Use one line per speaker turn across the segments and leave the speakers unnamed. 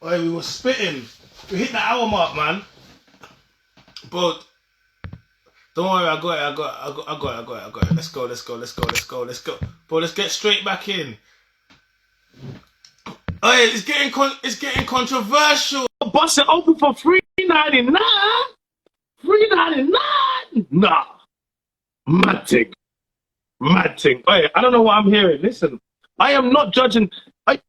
Hey, we were spitting. We hit the hour mark, man. But don't worry, I got it. I got it. Let's go. Bro, let's get straight back in. Hey, it's getting controversial. Bust it open for $3.99. $3.99. Nah, mad thing. Hey, I don't know what I'm hearing. Listen, I am not judging.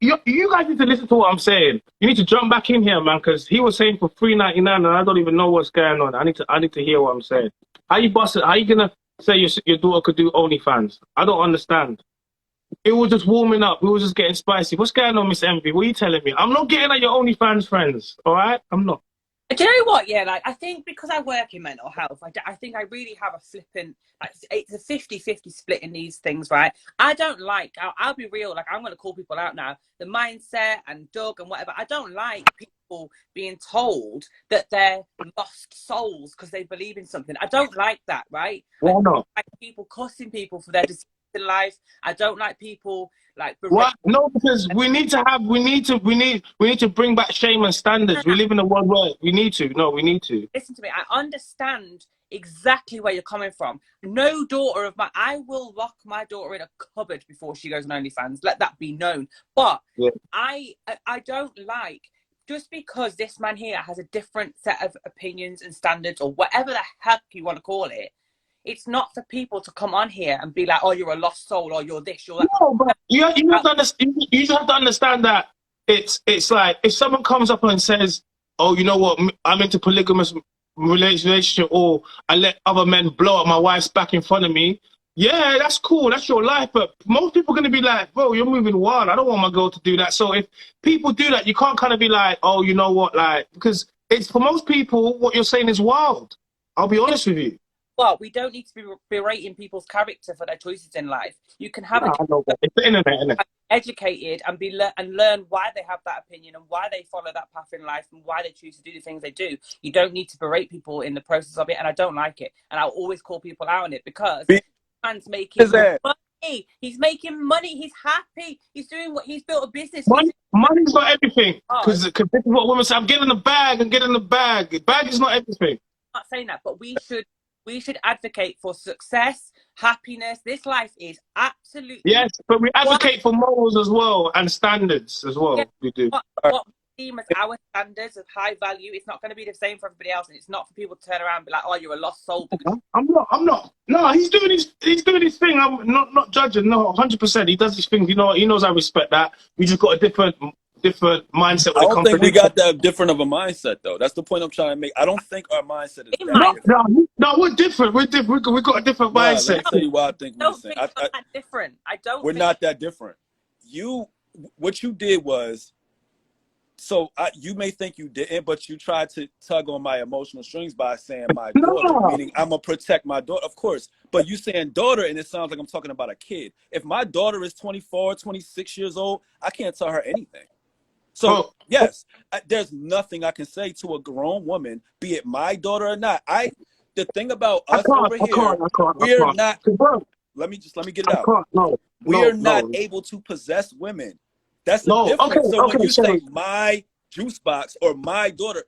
You guys need to listen to what I'm saying. You need to jump back in here, man, because he was saying for $3.99, and I don't even know what's going on. I need to hear what I'm saying. How you bust it? How you gonna say your daughter could do OnlyFans? I don't understand. It was just warming up. We were just getting spicy. What's going on, Miss Envy? What are you telling me? I'm not getting at your OnlyFans friends, all right? I'm not.
Do you know what? Yeah, like, I think because I work in mental health, I think I really have a flipping, like, it's a 50-50 split in these things, right? I don't like, I'll be real, like, I'm going to call people out now, the mindset and Doug and whatever. I don't like people being told that they're lost souls because they believe in something. I don't like that, right?
Why not?
I don't like people cussing people for their decisions in life. I don't like people like
what? No, because we need to bring back shame and standards. We live in a world where we need to.
Listen to me. I understand exactly where you're coming from. No daughter of mine, I will lock my daughter in a cupboard before she goes on OnlyFans. Let that be known. But yeah. I don't like, just because this man here has a different set of opinions and standards, or whatever the heck you want to call it, it's not for people to come on here and be like, oh, you're a lost soul, or you're this, you're that.
No, but you have to understand that it's like, if someone comes up and says, oh, you know what, I'm into polygamous relationship, or I let other men blow up my wife's back in front of me, yeah, that's cool, that's your life. But most people are going to be like, bro, you're moving wild. I don't want my girl to do that. So if people do that, you can't kind of be like, oh, you know what, like, because it's, for most people, what you're saying is wild. I'll be honest with you.
Well, we don't need to be berating people's character for their choices in life. You can have
it's the internet, isn't it?
Educated and learn why they have that opinion and why they follow that path in life and why they choose to do the things they do. You don't need to berate people in the process of it, and I don't like it. And I'll always call people out on it, because man's making money. He's making money. He's happy. He's doing what he's built a business.
Money's not everything. Because this is what women say. I'm getting the bag. The bag is not everything.
I'm not saying that, but we should advocate for success, happiness. This life is absolutely...
Yes, but we advocate for morals as well, and standards as well. Yeah, we do.
What we deem as our standards of high value, it's not going to be the same for everybody else, and it's not for people to turn around and be like, oh, you're a lost soul.
I'm not. No, he's doing his thing. I'm not judging. No, 100%. He does his thing. You know, he knows I respect that. We just got a different mindset.
I don't think we got that different of a mindset, though. That's the point I'm trying to make. I don't think our mindset is
No, we're different. We got a different mindset.
Let me tell you why I think we're the same.
That different.
We're not that different. What you did was, so you may think you didn't, but you tried to tug on my emotional strings by saying my daughter, meaning I'm gonna protect my daughter, of course. But you saying daughter, and it sounds like I'm talking about a kid. If my daughter is 24, 26 years old, I can't tell her anything. So, yes, there's nothing I can say to a grown woman, be it my daughter or not. The thing about us over here, we're not, let me get it out. We're not able to possess women. That's the difference. So when you say my juice box or my daughter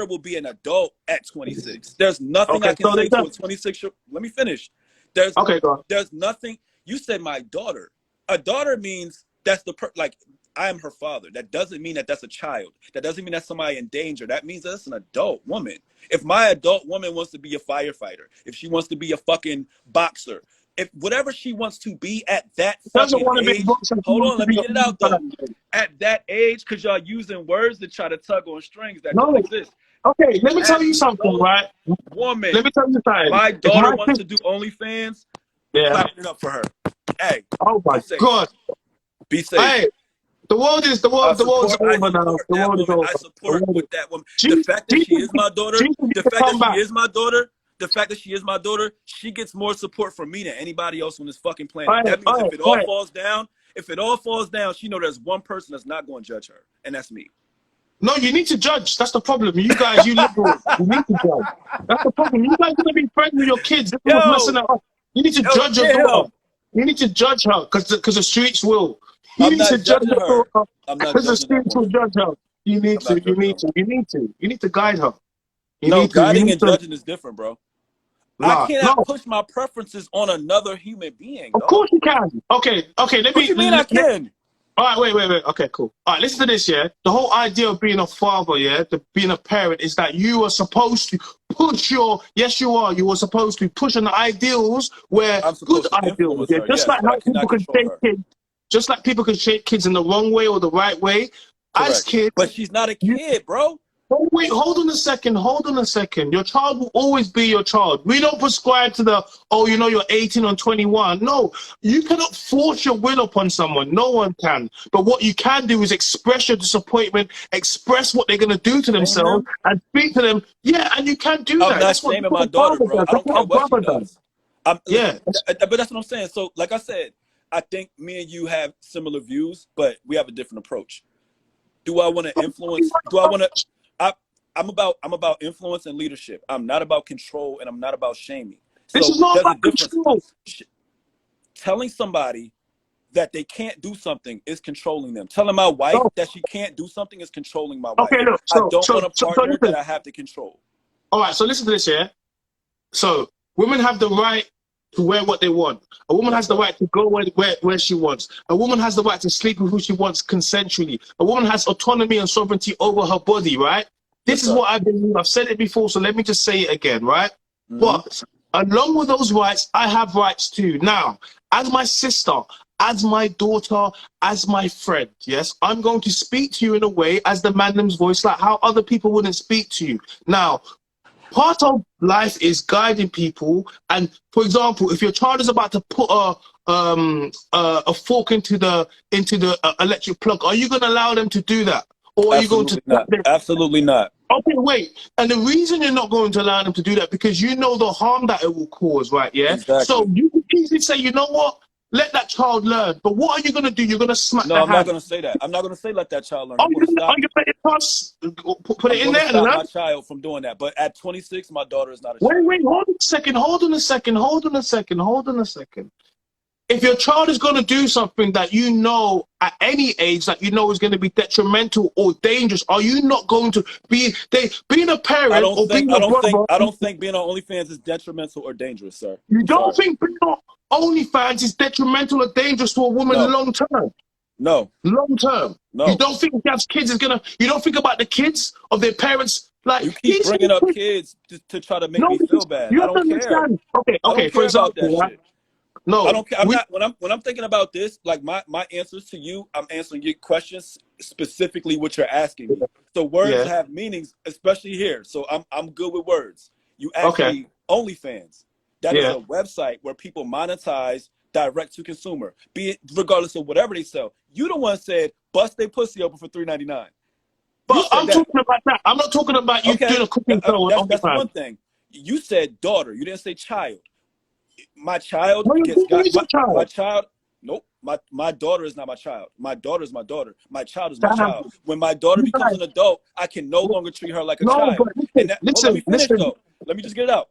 will be an adult at 26. There's nothing I can say to a 26-year-old. Let me finish. There's nothing. You said my daughter. A daughter means that's like, I am her father. That doesn't mean that that's a child. That doesn't mean that's somebody in danger. That means that's an adult woman. If my adult woman wants to be a firefighter, if she wants to be a fucking boxer, if whatever she wants to be at that fucking age, hold on, let me get it out though. At that age, because y'all using words to try to tug on strings that don't exist.
Okay, let me tell you something, right?
Woman,
let me tell you something.
My daughter wants to do OnlyFans. Clap it up for her. Hey.
Oh my God.
Be safe.
Hey. The world is over now. The world is over.
I support with that woman. The fact that she is my daughter, the fact that she is my daughter, she gets more support from me than anybody else on this fucking planet. That means if it all falls down, she know there's one person that's not going to judge her, and that's me.
No, you need to judge. That's the problem. You guys, you liberals, you need to judge. That's the problem. You guys gonna be friends with your kids. Messing it up. You need to judge your daughter. You need to judge her because the streets will. You need to judge her because the streets will judge her. You need
I'm
to.
not
You
judging
need
them.
to. You need to. You need to guide her. You
No,
need to. You
guiding
need
and
to.
judging is different, bro. I
Nah,
cannot
no.
push my preferences on another human being,
Of
dog.
course you can. Okay. Okay.
What you mean I can?
All right, wait. Okay, cool. All right, listen to this, yeah? The whole idea of being a father, yeah, being a parent is that you are supposed to push yes, you are. You are supposed to push on the ideals where
I'm
good
supposed to
ideals,
influence
yeah?
her,
Just
yes,
like
but I
how people
cannot
can
control
shape
her.
kids, just like people can shape kids in the wrong way or the right way. As
Correct.
kids,
But she's not a kid, bro.
oh, wait, hold on a second. Hold on a second. Your child will always be your child. We don't prescribe to the, oh, you know, you're 18 or 21. No, you cannot force your will upon someone. No one can. But what you can do is express your disappointment, express what they're going to do to
Shame
themselves,
them?
and speak to them. Yeah, and you can do
I'm
that.
not
That's what
shaming my
a
daughter,
father
bro.
does.
I
That's
don't care
what a
what she
brother does.
does.
Yeah.
Listen, but that's what I'm saying. So, like I said, I think me and you have similar views, but we have a different approach. Do I want to influence? Do I want to? I'm about influence and leadership. I'm not about control, and I'm not about shaming.
This
So
is not
there's a
about
difference.
control.
Telling somebody that they can't do something is controlling them. Telling my wife
No.
that she can't do something is controlling my wife.
Okay, look.
I don't want a
So
partner that
listen.
I have to control.
All right, so listen to this, yeah? So women have the right to wear what they want. A woman has the right to go where she wants. A woman has the right to sleep with who she wants consensually. A woman has autonomy and sovereignty over her body, right? This is what I believe. I've said it before, so let me just say it again, right? But along with those rights, I have rights too. Now, as my sister, as my daughter, as my friend, yes, I'm going to speak to you in a way as the man's voice, like how other people wouldn't speak to you. Now, part of life is guiding people, and for example, if your child is about to put a fork into the electric plug, are you going to allow them to do that, or are you going to
Absolutely not. Absolutely not.
Okay, wait. And the reason you're not going to allow them to do that because you know the harm that it will cause, right? Yeah.
Exactly.
So you can easily say, you know what? Let that child learn. But what are you going to do? You're going to smack
No,
the
I'm not
hand.
going to say that. I'm not going to say let that child learn.
Are
I'm
you
going to stop.
let it pass? Put it in there and
stop
learn.
my child from doing that. But at 26, my daughter is not a child.
Wait, hold on a second. Hold on a second. Hold on a second. Hold on a second. If your child is going to do something that you know at any age that you know is going to be detrimental or dangerous, are you not going to being a parent
I don't think being on OnlyFans is detrimental or dangerous, sir.
You don't think being on OnlyFans is detrimental or dangerous to a woman long term?
No.
Long term.
No.
You don't think that kids is gonna? You don't think about the kids of their parents? Like
you keep bringing up kids to try to make me feel bad. I don't care.
Okay. For example,
that shit.
No,
I don't care. I'm not when I'm thinking about this. Like my answers to you, I'm answering your questions specifically what you're asking me. So words have meanings, especially here. So I'm good with words. You asked me OnlyFans. That is a website where people monetize direct to consumer, be it regardless of whatever they sell. You the one said bust their pussy open for $3.99.
But I'm talking about that. I'm not talking about you doing a cooking show.
That's one thing. You said daughter. You didn't say child. My child my child. Nope. My daughter is not my child. My daughter is my daughter. My child is my child. When my daughter becomes an adult, I can no longer treat her like a child. Let me finish though. Let me just get it out.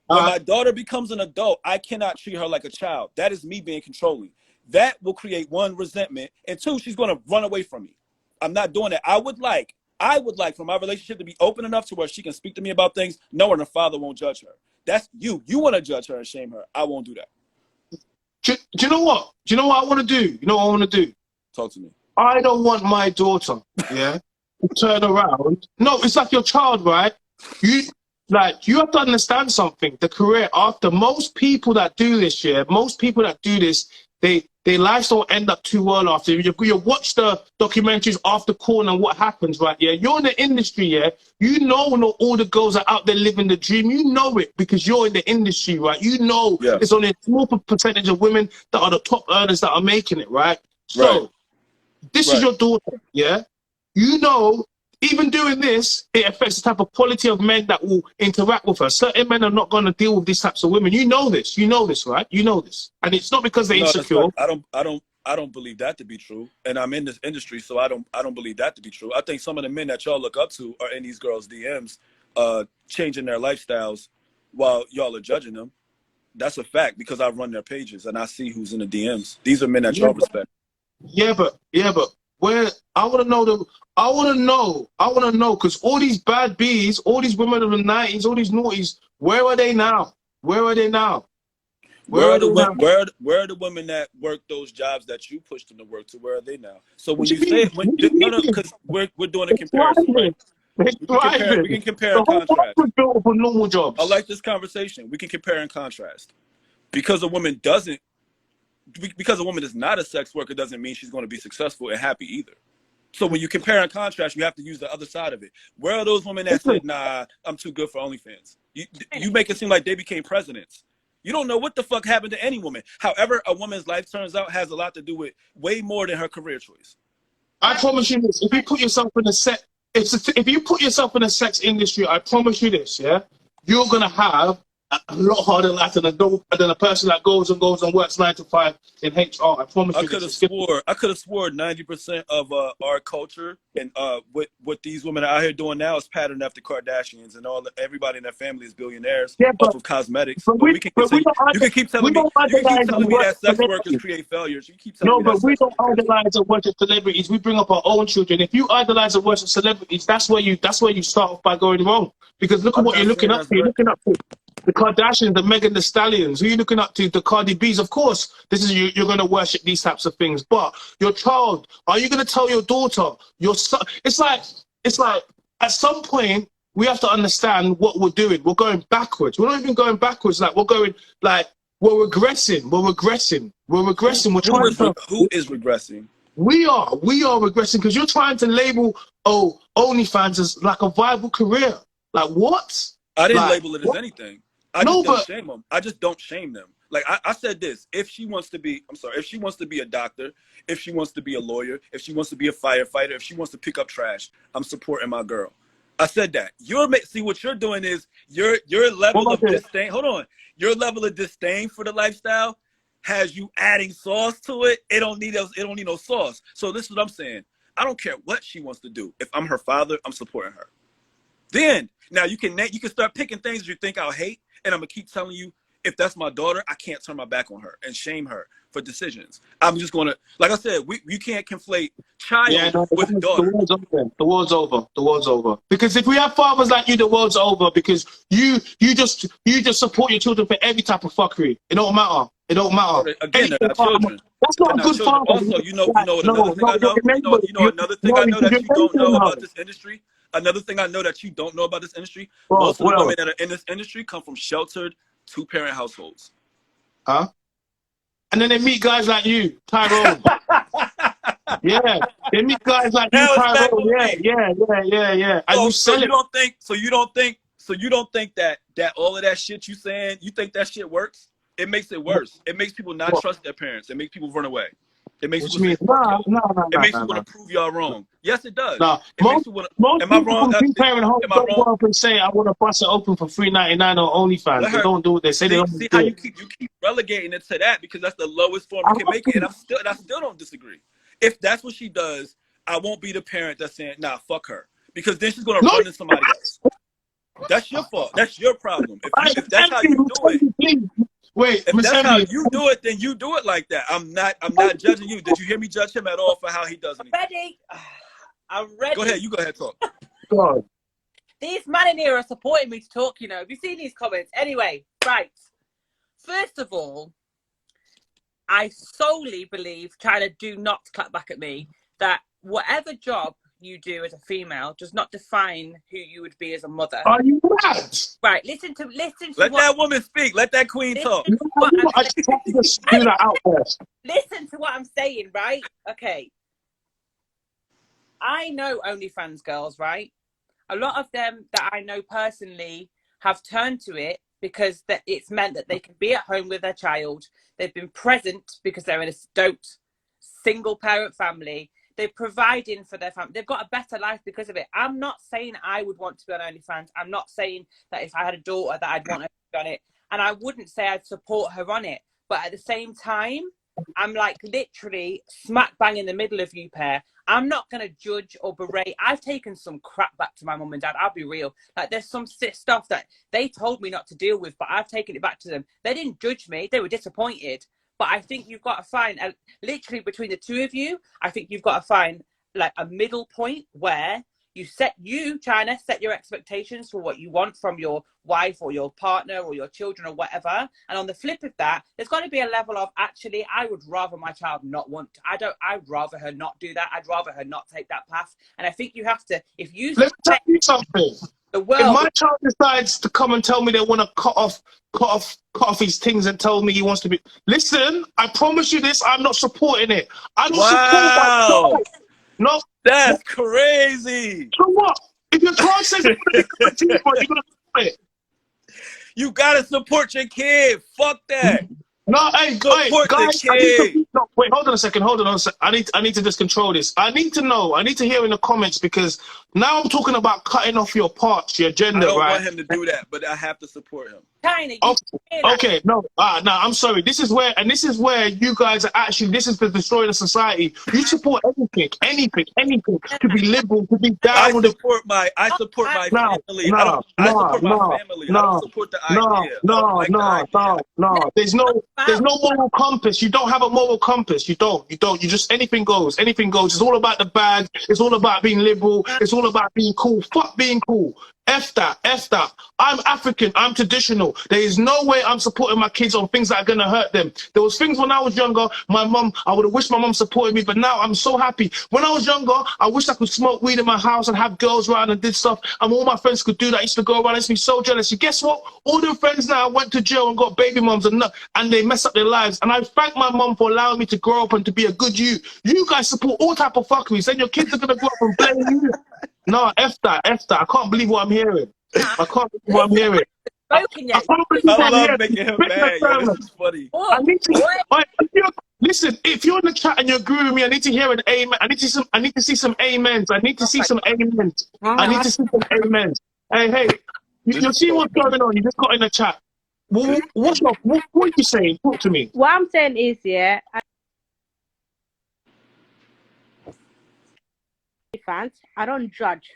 When my daughter becomes an adult, I cannot treat her like a child. That is me being controlling. That will create one, resentment, and two, she's going to run away from me. I'm not doing that. I would like for my relationship to be open enough to where she can speak to me about things, knowing her father won't judge her. That's you. You want to judge her and shame her. I won't do that.
Do you know what? Do you know what I want to do? You know what I want to do?
Talk to me.
I don't want my daughter, to turn around. No, it's like your child, right? You have to understand something. The career after most people that do this, their lives don't end up too well after. You watch the documentaries after Corn and what happens, right? Yeah, you're in the industry, you know not all the girls are out there living the dream. You know it because you're in the industry, right? You know it's only a small percentage of women that are the top earners that are making it, right? So this is your daughter, you know. Even doing this, it affects the type of quality of men that will interact with her. Certain men are not going to deal with these types of women. You know this, right? You know this, and it's not because they're insecure.
I don't believe that to be true, and I'm in this industry, so I don't believe that to be true. I think some of the men that y'all look up to are in these girls' DMs, changing their lifestyles while y'all are judging them. That's a fact because I run their pages and I see who's in the DMs. These are men that y'all respect.
Yeah, but where I want to know I want to know, because all these bad bees, all these women of the 90s, all these noughties, where are they now? Where are they now?
Where are the women that work those jobs that you pushed them to work to? Where are they now? So when you say no, because we're doing a comparison, right? We can compare and contrast.
The whole built for normal jobs.
I like this conversation. We can compare and contrast. Because a woman is not a sex worker doesn't mean she's going to be successful and happy either. So when you compare and contrast, you have to use the other side of it. Where are those women that said, nah, I'm too good for OnlyFans? You make it seem like they became presidents. You don't know what the fuck happened to any woman. However, a woman's life turns out has a lot to do with way more than her career choice.
I promise you this. If you put yourself in if you put yourself in the sex industry, I promise you this, yeah? You're going to have a lot harder life than a person that goes and works 9 to 5 in HR. I promise you.
I could have swore 90% of our culture and what these women are out here doing now is patterned after Kardashians, and everybody in their family is billionaires off of cosmetics. But you can keep telling me that sex workers create failures. You keep telling me
but we don't idolize and worship celebrities. We bring up our own children. If you idolize and worship celebrities, that's where you start off by going wrong. Because look at what you're looking up to. You're looking up to the Kardashians, the Megan Thee Stallions. Who are you looking up to? The Cardi B's. Of course, you're going to worship these types of things. But your child, are you going to tell your daughter, your son? It's like at some point we have to understand what we're doing. We're going backwards. We're not even going backwards. We're regressing.
Who is regressing?
We are regressing because you're trying to label OnlyFans as like a viable career. Like what?
I didn't label it as anything. I just shame them. I just don't shame them. Like I said this, if she wants to be a doctor, if she wants to be a lawyer, if she wants to be a firefighter, if she wants to pick up trash, I'm supporting my girl. I said that. See what you're doing is your level of disdain. Hold on. Your level of disdain for the lifestyle has you adding sauce to it. It don't need no sauce. So this is what I'm saying. I don't care what she wants to do. If I'm her father, I'm supporting her. Then now you can start picking things you think I'll hate, and I'm gonna keep telling you, if that's my daughter, I can't turn my back on her and shame her for decisions. I'm just gonna, like I said, you can't conflate child with daughter.
The world's over. Because if we have fathers like you, the world's over. Because you just support your children for every type of fuckery. It don't matter.
Again, they're not children.
That's not a good father.
Also, another thing I know that you don't know about this industry. Another thing I know that you don't know about this industry. Most of the women that are in this industry come from sheltered 2-parent households.
Huh? And then they meet guys like you, Tyrone. Yeah, they meet guys like you, Tyrone. Yeah.
So you don't think that all of that shit you saying, you think that shit works? It makes it worse. It makes people not trust their parents. It makes people run away. It makes people
makes
people want to prove y'all wrong. Yes, it does.
No,
most am I wrong?
Parent homes don't go up and say I want to bust it open for $3.99 on OnlyFans. They don't do what they say. They don't
see how you keep relegating it to that because that's the lowest form you can make it, and I still don't disagree. If that's what she does, I won't be the parent that's saying, nah, fuck her, because then she's gonna run into somebody else. That's your fault. That's your problem. If that's how you do it.
Wait,
if that's how you do it, then you do it like that. I'm not judging you. Did you hear me judge him at all for how he does it?
I'm ready.
Go ahead. You go ahead, talk.
God.
These men in here are supporting me to talk, Have you seen these comments? Anyway, right. First of all, I solely believe, China, do not clap back at me, that whatever job you do as a female does not define who you would be as a mother.
Are you mad?
Right, listen to
let that woman speak. Let that queen talk.
Listen to what I'm saying, right? Okay. I know OnlyFans girls, right? A lot of them that I know personally have turned to it because it's meant that they can be at home with their child. They've been present because they're in a stoked single parent family. They're providing for their family. They've got a better life because of it. I'm not saying I would want to be on OnlyFans. I'm not saying that if I had a daughter that I'd want her to be on it. And I wouldn't say I'd support her on it. But at the same time, I'm like literally smack bang in the middle of you pair. I'm not going to judge or berate. I've taken some crap back to my mum and dad. I'll be real. Like there's some stuff that they told me not to deal with, but I've taken it back to them. They didn't judge me. They were disappointed. But I think you've got to find, literally between the two of you, I think you've got to find like a middle point where China, set your expectations for what you want from your wife or your partner or your children or whatever. And on the flip of that, there's got to be a level of, actually, I would rather my child not want to, I'd rather her not do that. I'd rather her not take that path. And I think you have to, if you
Let me tell you something.
the world,
if my child decides to come and tell me they want to cut off his things and tell me he wants to be, listen, I promise you this, I'm not supporting it. I don't support my child. No.
That's crazy.
So what? If your child says you're gonna support it.
You gotta support your kid. Fuck that.
No, hey,
Support
guys,
the kid.
wait, hold on a second. I need to just control this. I need to hear in the comments, because now I'm talking about cutting off your parts, your gender,
I don't
right?
want him to do that, but I have to support him.
China,
Okay, no, I'm sorry. This is where you guys are actually, this is the destroying the society. You support anything to be liberal, to be down
I
with it.
support my family. I support my family. I don't support the idea.
No. There's no moral compass. You don't have a moral compass. You don't. You just, anything goes. Anything goes. It's all about the bag. It's all about being liberal. It's all about being cool. Fuck being cool. F that. I'm African. I'm traditional. There is no way I'm supporting my kids on things that are going to hurt them. There was things when I was younger, I would have wished my mom supported me, but now I'm so happy. When I was younger, I wish I could smoke weed in my house and have girls around and did stuff, and all my friends could do that. I used to go around. I used to be so jealous. And guess what? All their friends now went to jail and got baby moms and they mess up their lives. And I thank my mom for allowing me to grow up and to be a good you. You guys support all type of fuckeries. Then your kids are going to grow up and blame you. No, F that. I can't believe what I'm hearing. I can't believe what I'm hearing. I
love making him mad. Yo, this is funny.
Listen, if you're in the chat and you agree with me, I need to hear an amen. I need to see some amens. I need to see some amens. Hey, you see what's going on? You just got in the chat. What are you saying? Talk to me.
What I'm saying is, yeah, fans, I don't judge.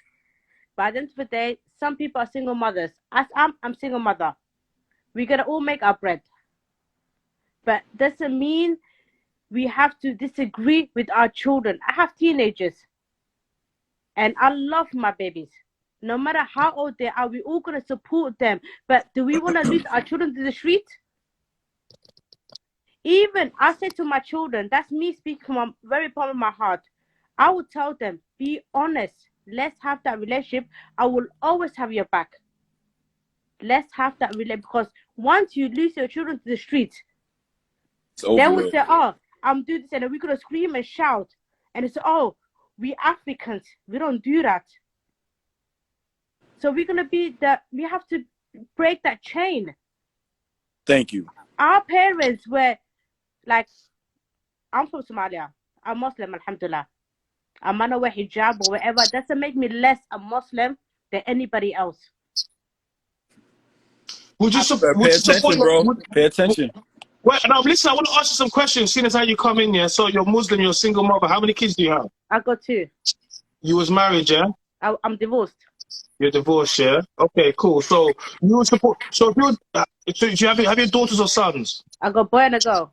But at the end of the day, some people are single mothers. As I'm single mother. We're gonna all make our bread. But doesn't mean we have to disagree with our children. I have teenagers. And I love my babies. No matter how old they are, we're all gonna support them. But do we wanna lose our children to the street? Even I say to my children, that's me speaking from very bottom of my heart. I would tell them, be honest. Let's have that relationship. I will always have your back. Let's have that relationship, because once you lose your children to the street, they will say, oh, I'm doing this, and we're going to scream and shout. And it's, oh, we Africans, we don't do that. So we're going to we have to break that chain.
Thank you.
Our parents were like, I'm from Somalia. I'm Muslim, alhamdulillah. I'm gonna wear hijab or whatever. It doesn't make me less a Muslim than anybody else.
Would you support, bro? Pay attention.
Well, now listen, I want to ask you some questions, seeing as how you come in here. So you're Muslim, you're a single mother. How many kids do you have?
I got 2.
You was married, yeah?
I'm divorced.
You're divorced, yeah? Okay, cool. So you would support. So if you do you have your daughters or sons?
I got a boy and a girl.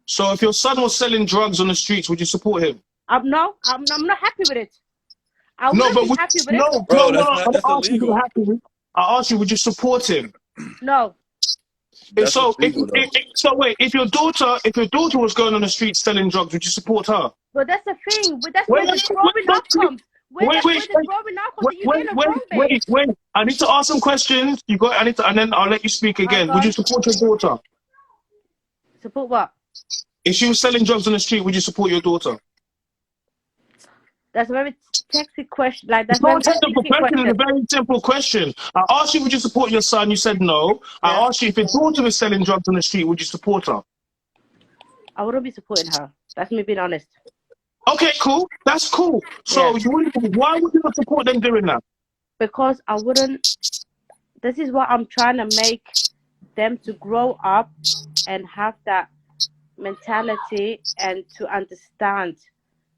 So if your son was selling drugs on the streets, would you support him?
No, I'm not happy with it. I wouldn't be happy with it.
Bro, that's illegal.
I asked you, would you support him?
No.
So wait, if your daughter was going on the street selling drugs, would you support her?
But that's the thing. But that's where the growing up comes.
Wait. I need to ask some questions. And then I'll let you speak again. Would you support your daughter?
Support what?
If she was selling drugs on the street, would you support your daughter?
That's a very technical question. Like, that's
not a technical question. It's a very simple question. I asked you, would you support your son? You said no. Yeah. I asked you, if your daughter was selling drugs on the street, would you support her?
I wouldn't be supporting her. That's me being honest.
Okay, cool. That's cool. So why would you not support them doing that?
Because I wouldn't. This is what I'm trying to make them to grow up and have that mentality and to understand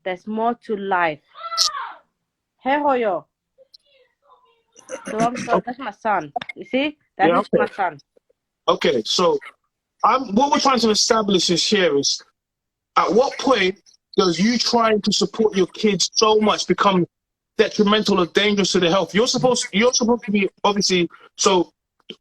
there's more to life. Hey, Hoyo. So that's my son. You see? That's my son.
Okay, so what we're trying to establish here is, at what point does you trying to support your kids so much become detrimental or dangerous to their health? You're supposed to be, obviously, so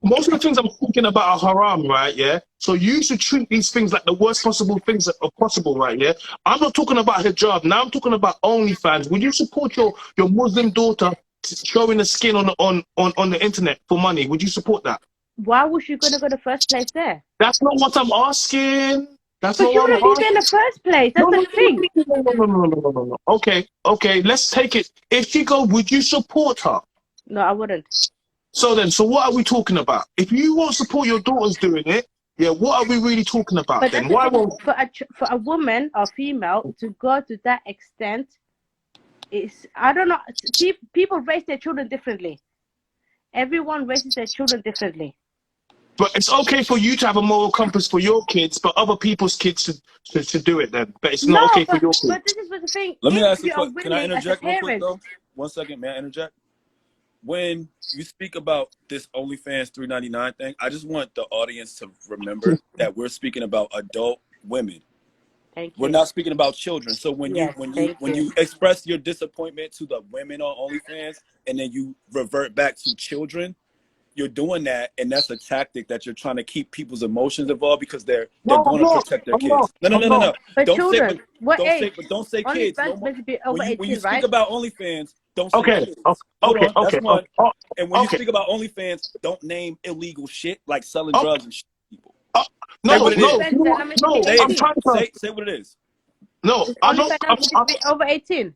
most of the things I'm talking about are haram, right? Yeah. So you should treat these things like the worst possible things that are possible, right? Yeah. I'm not talking about hijab. Now I'm talking about OnlyFans. Would you support your Muslim daughter showing the skin on the internet for money? Would you support that?
Why was you gonna go the first place there?
That's not what I'm asking. That's
But
not
you
what I'm
wouldn't be there
asking.
in the first place. That's the thing.
No. Okay. Let's take it. If she go, would you support her?
No, I wouldn't.
So what are we talking about? If you won't support your daughters doing it, yeah, what are we really talking about
But
then?
that's
Why
the thing,
won't?
for a woman or female to go to that extent, is, I don't know. People raise their children differently. Everyone raises their children differently.
But it's okay for you to have a moral compass for your kids, but other people's kids to do it then. But it's not okay for your kids.
But this is what the thing.
Let me
if
ask you
you
a
are
question. Can I
willing as a
interject real quick
parent,
though? 1 second, may I interject? When you speak about this OnlyFans $3.99 thing, I just want the audience to remember that we're speaking about adult women.
Thank you.
We're not speaking about children. So when
Yes,
you express your disappointment to the women on OnlyFans and then you revert back to children, you're doing that, and that's a tactic that you're trying to keep people's emotions involved because they're going to protect their kids. No.
But children, what age?
Don't say kids.
OnlyFans meant to be over 18,
when you
right?
speak about OnlyFans, don't say kids.
Okay.
That's one. And when you
Okay.
speak about OnlyFans, don't name illegal shit like selling drugs and shit to people.
No.
Say
I'm trying to
say what it is.
No, I don't.
OnlyFans meant to be over 18.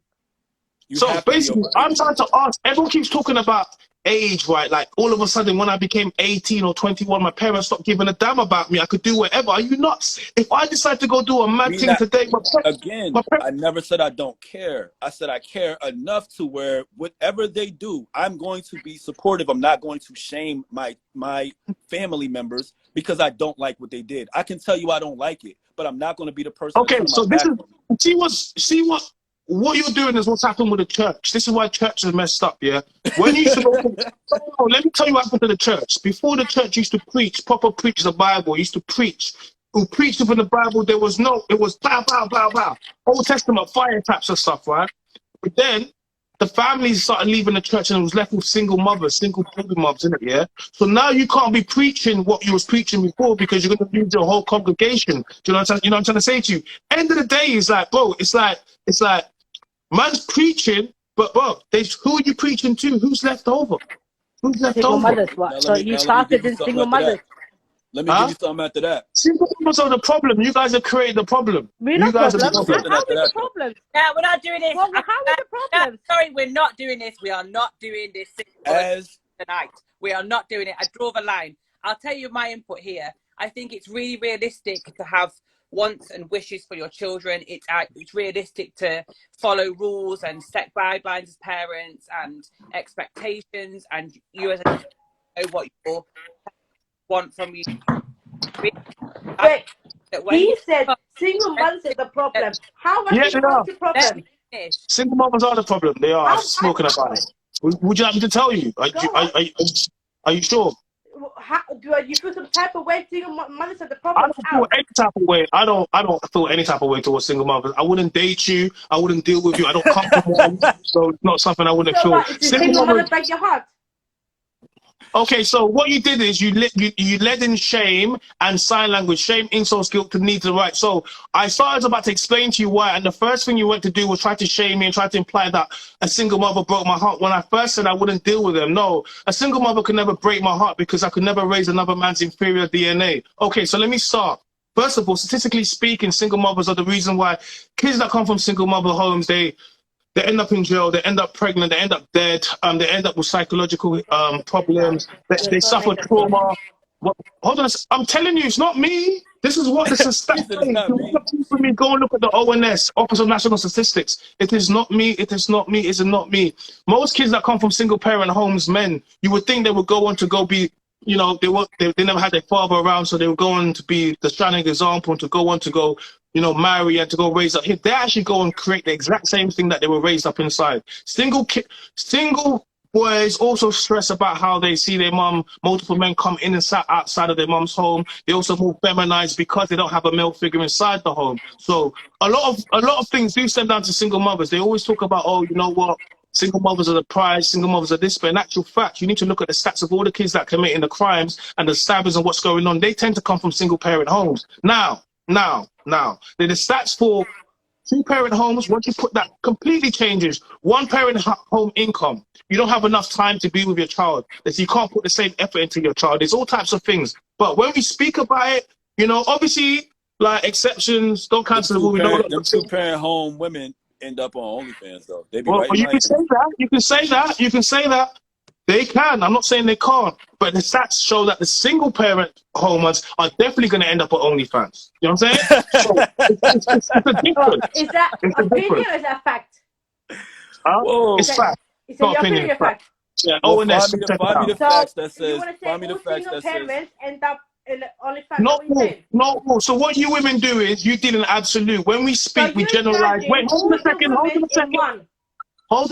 So basically, I'm trying to ask. Everyone keeps talking about age, right? Like all of a sudden, when I became 18 or 21, my parents stopped giving a damn about me. I could do whatever. Are you nuts? If I decide to go do a mad thing today,
I never said I don't care. I said I care enough to where whatever they do, I'm going to be supportive. I'm not going to shame my family members because I don't like what they did. I can tell you I don't like it, but I'm not going to be the person.
Okay, so this is see what you're doing is what's happened with the church. This is why church is messed up, yeah? When you used to go let me tell you what happened to the church. Before the church used to preach the Bible, used to preach. Who preached from the Bible, it was pow, pow, pow, pow. Old Testament fire taps and stuff, right? But then the families started leaving the church and it was left with single mothers, single baby moms, isn't it, yeah? So now you can't be preaching what you was preaching before because you're going to lose your whole congregation. Do you know what I'm trying to say to you? End of the day, it's like, bro, it's like, man's preaching, but bro, who are you preaching to? Who's left over? Who's left
single
over?
Mothers, what? So you started in single mothers.
Let me give you something after that.
Single mothers are the problem. You guys have created the problem.
We're not
guys
problem.
are the problem.
How is the problem?
Yeah, we're not doing this.
Well, how is the problem?
Sorry, we're not doing this. We are not doing this tonight. We are not doing it. I draw the line. I'll tell you my input here. I think it's really realistic to have wants and wishes for your children. It's realistic to follow rules and set guidelines as parents and expectations, and you as a know what you want from you.
Wait, he said single mothers is the problem. How much is the problem?
Single mothers are the problem. They are. I've spoken about it. Would you like me to tell you? Are you sure?
Do you feel some type of way? Single mothers are the problem.
I don't feel any type of way. I don't feel any type of way towards single mothers. I wouldn't date you. I wouldn't deal with you. I don't come from one, so it's not something I wouldn't feel.
Single mothers break your heart.
Okay, so what you did is you led in shame and sign language, shame, insults, guilt, to needs, and right. So I started about to explain to you why, and the first thing you went to do was try to shame me and try to imply that a single mother broke my heart when I first said I wouldn't deal with them. No, a single mother could never break my heart because I could never raise another man's inferior DNA. Okay, so let me start. First of all, statistically speaking, single mothers are the reason why kids that come from single mother homes, they end up in jail, they end up pregnant, they end up dead, they end up with psychological problems, they suffer trauma. Hold on, I'm telling you, it's not me. This is what this is saying. For me, go and look at the ONS, Office of National Statistics. It is not me, it is not me, it is not me. Most kids that come from single parent homes, men, you would think they would go on to go be, you know, they never had their father around, so they were going to be the shining example and to go on to go, you know, marry and to go raise up. They actually go and create the exact same thing that they were raised up inside. Single boys also stress about how they see their mum, multiple men come in and sat outside of their mum's home. They also more feminized because they don't have a male figure inside the home. So a lot of things do stem down to single mothers. They always talk about, oh, you know what, single mothers are the prize, single mothers are this, but in actual fact, you need to look at the stats of all the kids that committing the crimes and the stabbings and what's going on. They tend to come from single parent homes. Now, the stats for 2-parent homes, once you put that, completely changes. 1-parent home income, you don't have enough time to be with your child. So you can't put the same effort into your child. There's all types of things. But when we speak about it, you know, obviously, like exceptions, don't cancel the rule. We know
them 2-parent home women end up on OnlyFans, though. They be
well,
right.
You can say that. You can say that. You can say that. They can. I'm not saying they can't. But the stats show that the single parent homers are definitely going to end up at OnlyFans. You know what I'm saying? So it's a difference.
Is that opinion or is that fact?
It's fact.
It's your opinion or fact?
Yeah.
Well,
find
me the facts that
So you
says.
want to say
Find me the
all
facts
single
that says.
parents end up in OnlyFans?
No. So what you women do is you did an absolute. When we speak, we generalize. Wait, hold on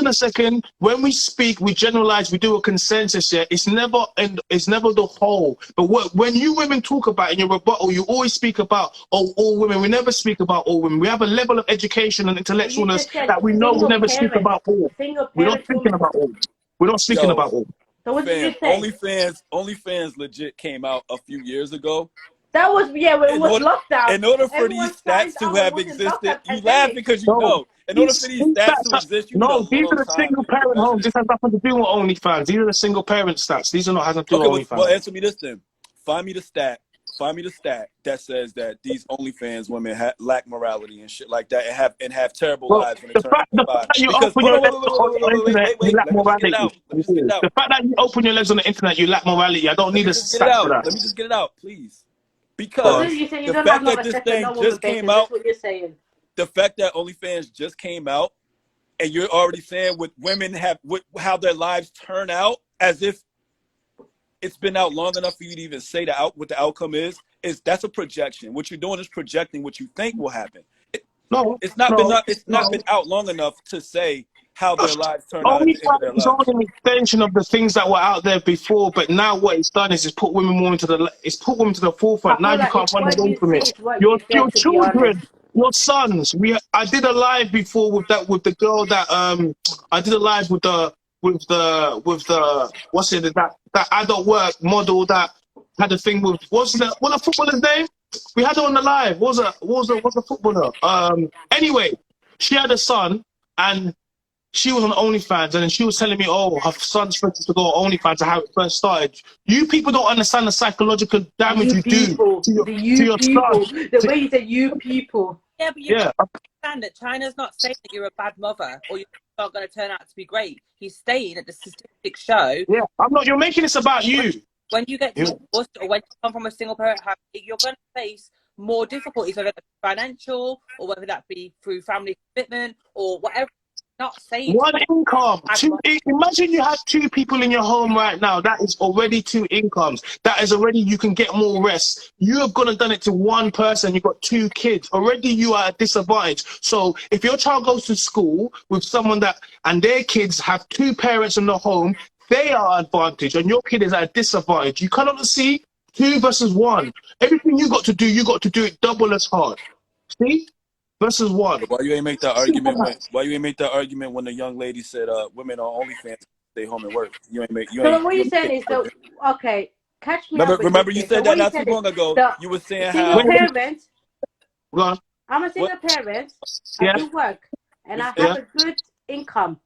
a second. When we speak, we generalize. We do a consensus. Yeah, it's never the whole. But when you women talk about in your rebuttal, you always speak about all women. We never speak about all women. We have a level of education and intellectualness that we know we never speak about all. We're not speaking about all. We're not speaking about all.
So what did you say?
OnlyFans legit came out a few years ago.
That was when it was lockdown.
In order for these stats to have existed, you laugh because you know. In order for these stats to exist, you know.
These are the single parent homes. This has nothing to do with OnlyFans. These are the single parent stats. These are not having to do with OnlyFans.
Well, answer me this then. Find me the stat that says that these OnlyFans women lack morality and shit like that, and have terrible lives when they turn 35.
The fact that you open your legs on the internet, you lack morality. I don't need a stat for that.
Let me just get it out, please. Because the fact that this thing just came out, the fact that OnlyFans just came out, and you're already saying what women have, how their lives turn out, as if it's been out long enough for you to even say what the outcome is that's a projection. What you're doing is projecting what you think will happen. It's not been out long enough to say how their lives turn out.
It's only an extension of the things that were out there before, but now what it's done is it's put women more into the forefront. Now you can't run away from it. Your children, your sons. I did a live before with the girl that I did a live with the what's it, that adult work model that had a thing with what's the footballer's name? We had her on the live. What's a footballer? Anyway, she had a son and she was on OnlyFans, and then she was telling me, oh, her son's registered to go on OnlyFans and how it first started. You people don't understand the psychological damage you do to your son.
The way you said you people.
Yeah, but you understand that China's not saying that you're a bad mother or you're not going to turn out to be great. He's saying that the statistics show.
Yeah, I'm not. You're making this about you.
When you get divorced or when you come from a single parent house, you're going to face more difficulties, whether that's financial or whether that be through family commitment or whatever. Not saying
one income. Imagine you have 2 people in your home right now. That is already 2 incomes. That is already, you can get more rest. You have gone and done it to one person. You've got 2 kids. Already you are at a disadvantage. So if your child goes to school with someone and their kids have 2 parents in the home, they are at advantage and your kid is at a disadvantage. You cannot see 2 versus 1. Everything you got to do it double as hard. See? Versus 1.
Why you ain't make that argument? Why you ain't make that argument when the young lady said women on OnlyFans stay home and work?
So what you're saying is okay. Catch me.
Remember you said that not too long ago. You were saying how
parents.
Well,
I'm a single parent.
Yeah.
I do work and I have a good income.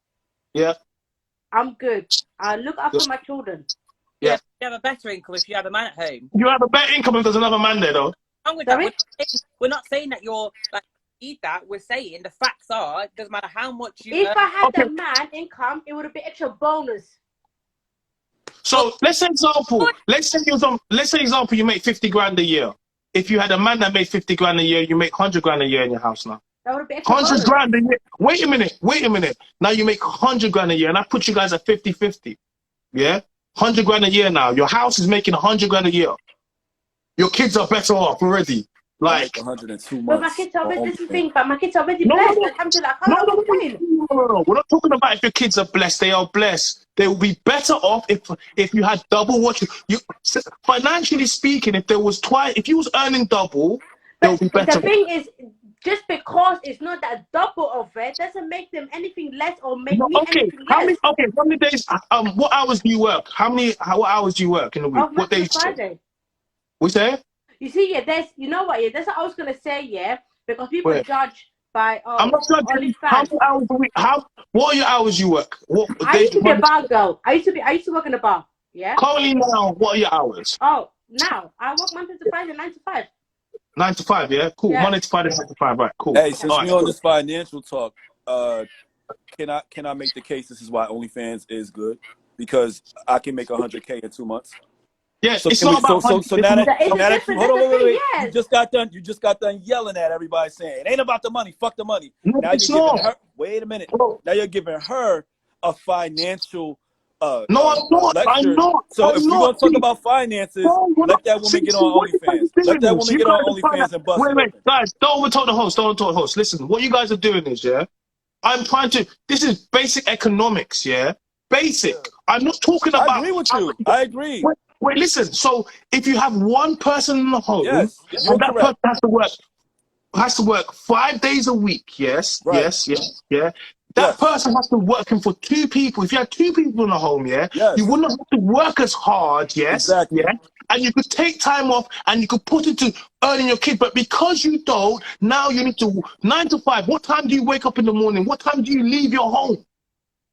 Yeah.
I'm good. I look after my children.
Yeah.
You have a better income if you have a man at home.
You have a better income if there's another man there, though.
We're not saying that you're like need that. We're saying the facts are it doesn't matter how much you.
If I had the man income, it would have been extra bonus.
So let's say example. Let's say example. You make 50 grand a year. If you had a man that made 50 grand a year, you make 100 grand a year in your house now.
That would have been extra
100 grand a year. Wait a minute. Now you make 100 grand a year, and I put you guys at 50-50. Yeah, 100 grand a year now. Your house is making 100 grand a year. Your kids are better off already. Like
102 months.
But my kids are already blessed. I can't complain.
no. We're not talking about if your kids are blessed. They are blessed. They will be better off if you had double what you financially speaking. If there was twice, if you was earning double, they would be
But
better.
the thing is, just because it's not that double of it doesn't make them anything less or make me anything less.
How many days? What hours do you work? What hours do you work in a week? What days?
Friday.
We say?
You see, yeah, you know what, yeah, that's what I was gonna say, yeah, because people judge by
I'm not judging. How many hours a week? What are your hours you work?
I used to be a bar girl. I used to work in a bar. Yeah.
Currently now, what are your hours?
Oh, now I work Monday to Friday, 9 to 5.
9 to 5, yeah, cool.
Yeah.
Monday to Friday, 9 to 5, right? Cool.
Hey, since we on this financial talk, can I make the case this is why OnlyFans is good? Because I can make 100K in 2 months.
Yes,
so
it's not about
so now that you hold on, wait.
Yes.
You just got done yelling at everybody saying it ain't about the money, fuck the money.
No,
now
it's
you're giving
not.
her now you're giving her a financial
no, I'm not.
lecture.
I'm not.
So
I'm
if you're gonna talk about finances, let that woman get on OnlyFans. Let that woman get on OnlyFans and bust
Wait, guys, don't overtalk the host. Don't overtalk the host. Listen, what you guys are doing is, yeah, I'm trying to. This is basic economics, yeah, basic. I'm not talking about.
I agree with you. I agree.
Wait, listen. So if you have one person in the home,
yes,
and that person has to work 5 days a week. Yes,
right.
yes, yeah. That person has to work for 2 people. If you had 2 people in the home, you wouldn't have to work as hard,
exactly.
and you could take time off and you could put it to earning your kid. But because you don't, now you need to 9 to 5. What time do you wake up in the morning? What time do you leave your home?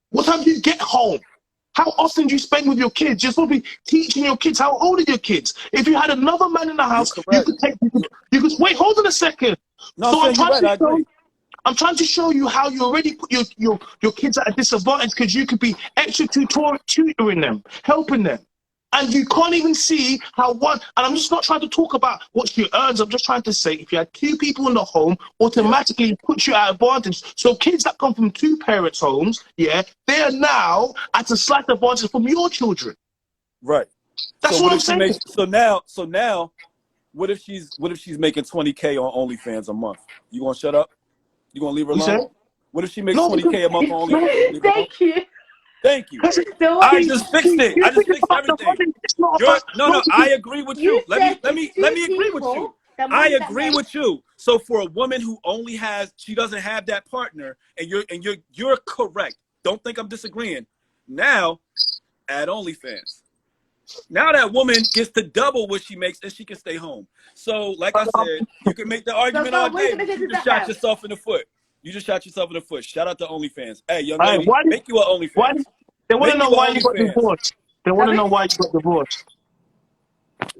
What time do you get home? How often do you spend with your kids? You're supposed to be teaching your kids. How old are your kids? If you had another man in the house, you could wait. Hold on a second.
No,
so
I'm
trying to show you how you already put your kids at a disadvantage because you could be extra tutoring them, helping them. And you can't even see how one, and I'm just not trying to talk about what she earns. I'm just trying to say if you had 2 people in the home, automatically it puts you at advantage. So kids that come from 2 parents' homes, they are now at a slight advantage from your children.
Right.
That's what I'm saying.
So now, what if she's making 20K on OnlyFans a month? You gonna shut up? You gonna leave her alone? What if she makes 20K a month on OnlyFans?
Thank you.
I just fixed it. I just fixed everything. No, I agree with you. Let me agree with you. I agree with you. So for a woman who she doesn't have that partner, and you're correct. Don't think I'm disagreeing. Now, add OnlyFans. Now that woman gets to double what she makes, and she can stay home. So, like I said, you can make the argument all day. But you just shot yourself in the foot. You just shot yourself in the foot. Shout out to OnlyFans. Hey, young lady, make you an OnlyFans.
They want to know why you got divorced. They want to know why you got divorced.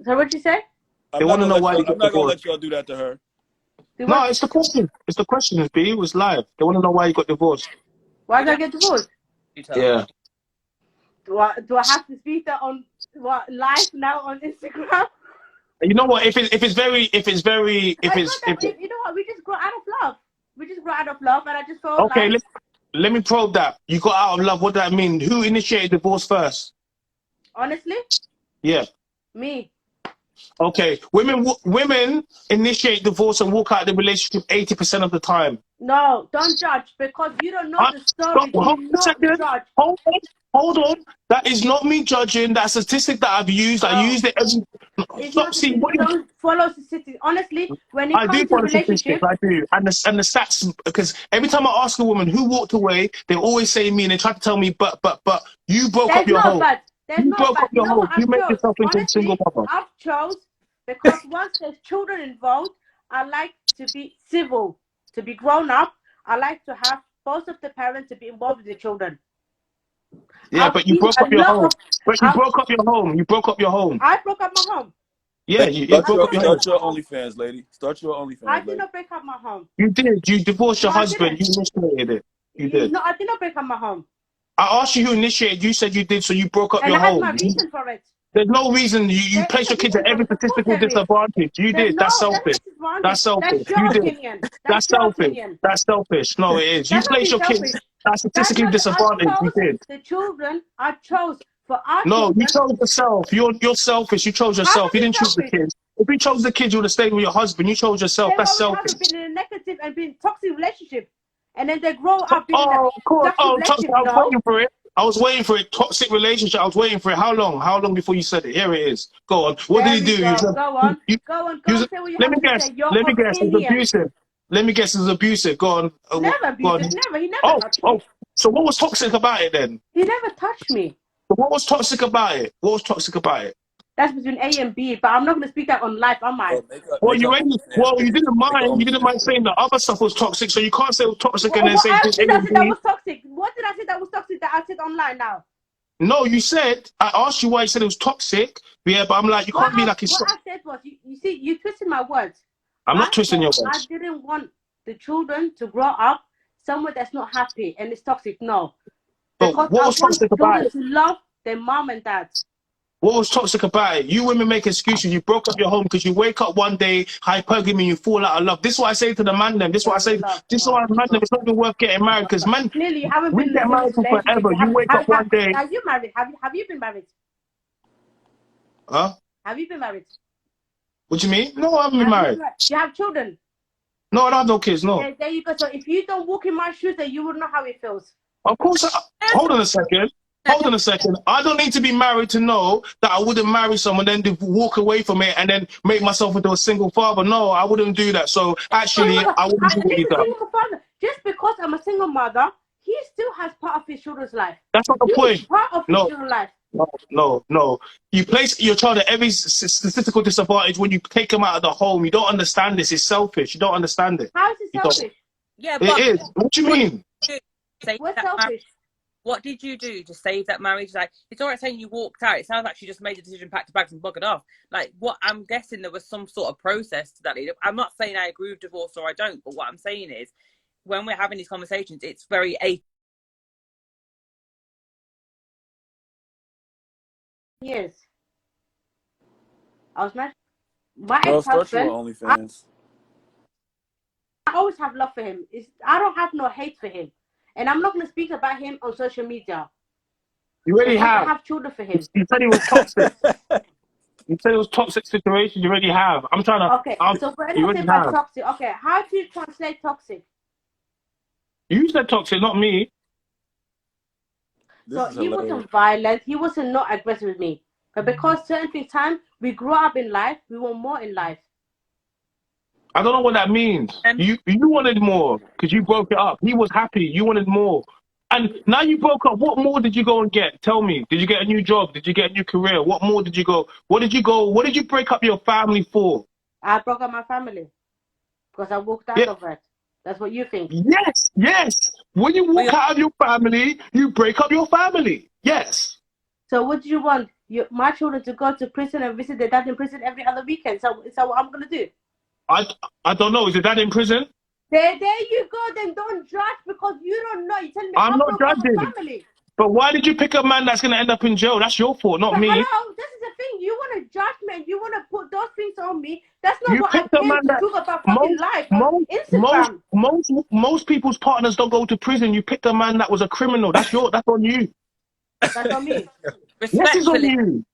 So what'd you say?
They want to know why you got divorced.
I'm not going to let y'all do that to her.
No, it's the question. It's the question, B. It was live. They want to know why you got divorced.
Why did I get divorced?
Yeah.
Do I have to speak that on live now on Instagram?
You know what? If it's very
you know what? We just grow out of love. We just grow out of love, and I just felt
okay. Let me probe that. You got out of love. What does that mean? Who initiated divorce first?
Honestly?
Yeah.
Me.
Okay. Women initiate divorce and walk out of the relationship 80% of the time.
No, don't judge because you don't know the story.
Hold on. That is not me judging. That's a statistic that I've used. I used it every.
Don't follow statistics. Honestly, when it comes to relationships,
I do. And the stats, because every time I ask a woman who walked away, they always say me and they try to tell me, but you broke up your home. You broke up your home. You made yourself into a single mother.
I've chose because once there's children involved, I like to be civil, to be grown up. I like to have both of the parents to be involved with the children.
Yeah, but you broke up your home. But you broke up your home. You broke up your home.
I broke up my home.
Yeah, you broke up your home.
Start your OnlyFans, lady. Start your OnlyFans.
I did not break up my home.
You did. You divorced your husband. You initiated it. You did.
No, I did not break up my home.
I asked you who initiated. You said you did, so you broke up your home.
And I had my reason for it.
There's no reason you place your kids at every statistical disadvantage. You did. That's selfish. That's selfish. You did. That's selfish. That's selfish. No, it is. You place your kids at statistically disadvantage. You did.
The children I chose for our
No, you chose yourself. You're selfish. You chose yourself. You didn't choose the kids. If you chose the kids, you would have stayed with your husband. You chose yourself. That's selfish.
Been in a negative and been toxic relationship. and then they grow up being in
Oh,
a
cool.
toxic
Oh, toxic.
relationship.
I was
No,
waiting for it. I was waiting for it. Toxic relationship. I was waiting for it. How long? How long before you said it? Here it is. Go on. What
there
did he
we
do? You
go.
said,
Go on,
you,
go on,
you
go
said,
and say what you
let me
have to
guess.
say. Your
Let me guess. It's
opinion.
abusive. Let me guess. It's abusive. Go on.
Never
Go on.
abusive. Never. He never
Oh,
touched
oh.
me.
So what was toxic about it then?
He never touched me.
What was toxic about it? What was toxic about it?
That's between A and B. But I'm not going to speak that on live, am I?
Well, you didn't mind. You didn't mind saying the other stuff was toxic, so you can't say it was toxic and then
What
say
else
this A
did I
and
say that
B.
was toxic? What did I say that was toxic that I said online now?
No, you said, I asked you why you said it was toxic. Yeah, but I'm like, you can't be like it's.
What I said was, you see, you twisted my words.
I'm not twisting your
I
words.
didn't want the children to grow up somewhere that's not happy and it's toxic. No,
But
because
what
I
was
want
toxic about
children
it?
to love their mom and dad.
What was toxic about it? You women make excuses. You broke up your home because you wake up one day, hypergamy, you fall out of love. This is what I say to the man them. This is what I say. This is why man them. It's not even worth getting married because man,
Clearly, you haven't
we
been in
get
a
married
serious
for
relationship.
forever. You wake up one day.
Are you married? Have you been married?
Huh?
Have you been married?
What do you mean? No, I haven't been married.
You have children.
No, I don't have no kids. No.
Yeah, there you go. So if you don't walk in my shoes, then you would know how it feels.
Of course. Hold on a second. Hold on a second. I don't need to be married to know that I wouldn't marry someone, then to walk away from it and then make myself into a single father. No, I wouldn't do that. So actually, I wouldn't do what you done.
Single father. Just because I'm a single mother, he still has part of his children's life.
That's not the point.
Part of his children's life.
No. You place your child at every statistical disadvantage when you take them out of the home. You don't understand this. It's selfish. You don't understand it.
How is it selfish?
Yeah, but
it is. What do you mean?
What's selfish?
What did you do to save that marriage? Like, it's all right saying you walked out. It sounds like she just made the decision, packed her bags and buggered off. Like, what I'm guessing there was some sort of process to that. I'm not saying I agree with divorce or I don't, but what I'm saying is when we're having these conversations, it's very
Yes. I was married. My
ex-husband.
OnlyFans. I always have love for him. I don't have no hate for him. And I'm not going to speak about him on social media.
You already have.
I have children for him.
You said he was toxic. You said it was toxic situation. You already have. I'm trying to.
Okay, so when
you
I say about toxic, okay, how do you translate toxic?
You said toxic, not me.
So he wasn't violent. He wasn't not aggressive with me. But because certain times we grew up in life, we want more in life.
I don't know what that means. You wanted more because you broke it up. He was happy. You wanted more. And now you broke up. What more did you go and get? Tell me. Did you get a new job? Did you get a new career? What more did you go? What did you break up your family for?
I broke up my family because I walked out of it. That's what you think.
Yes. When you walk out of your family, you break up your family. Yes.
So what do you want? My children to go to prison and visit their dad in prison every other weekend. So what I'm going to do?
I don't know. Is your dad in prison?
There you go. Then don't judge because you don't know. You tell me
I'm not judging. But why did you pick a man that's going to end up in jail? That's your fault, not me.
Hello, this is the thing. You want to judge me and you want to put those things on me. That's not what I came to talk about fucking life on Instagram.
Most people's partners don't go to prison. You picked a man that was a criminal. That's on you.
That's on me.
Yes, it's on you.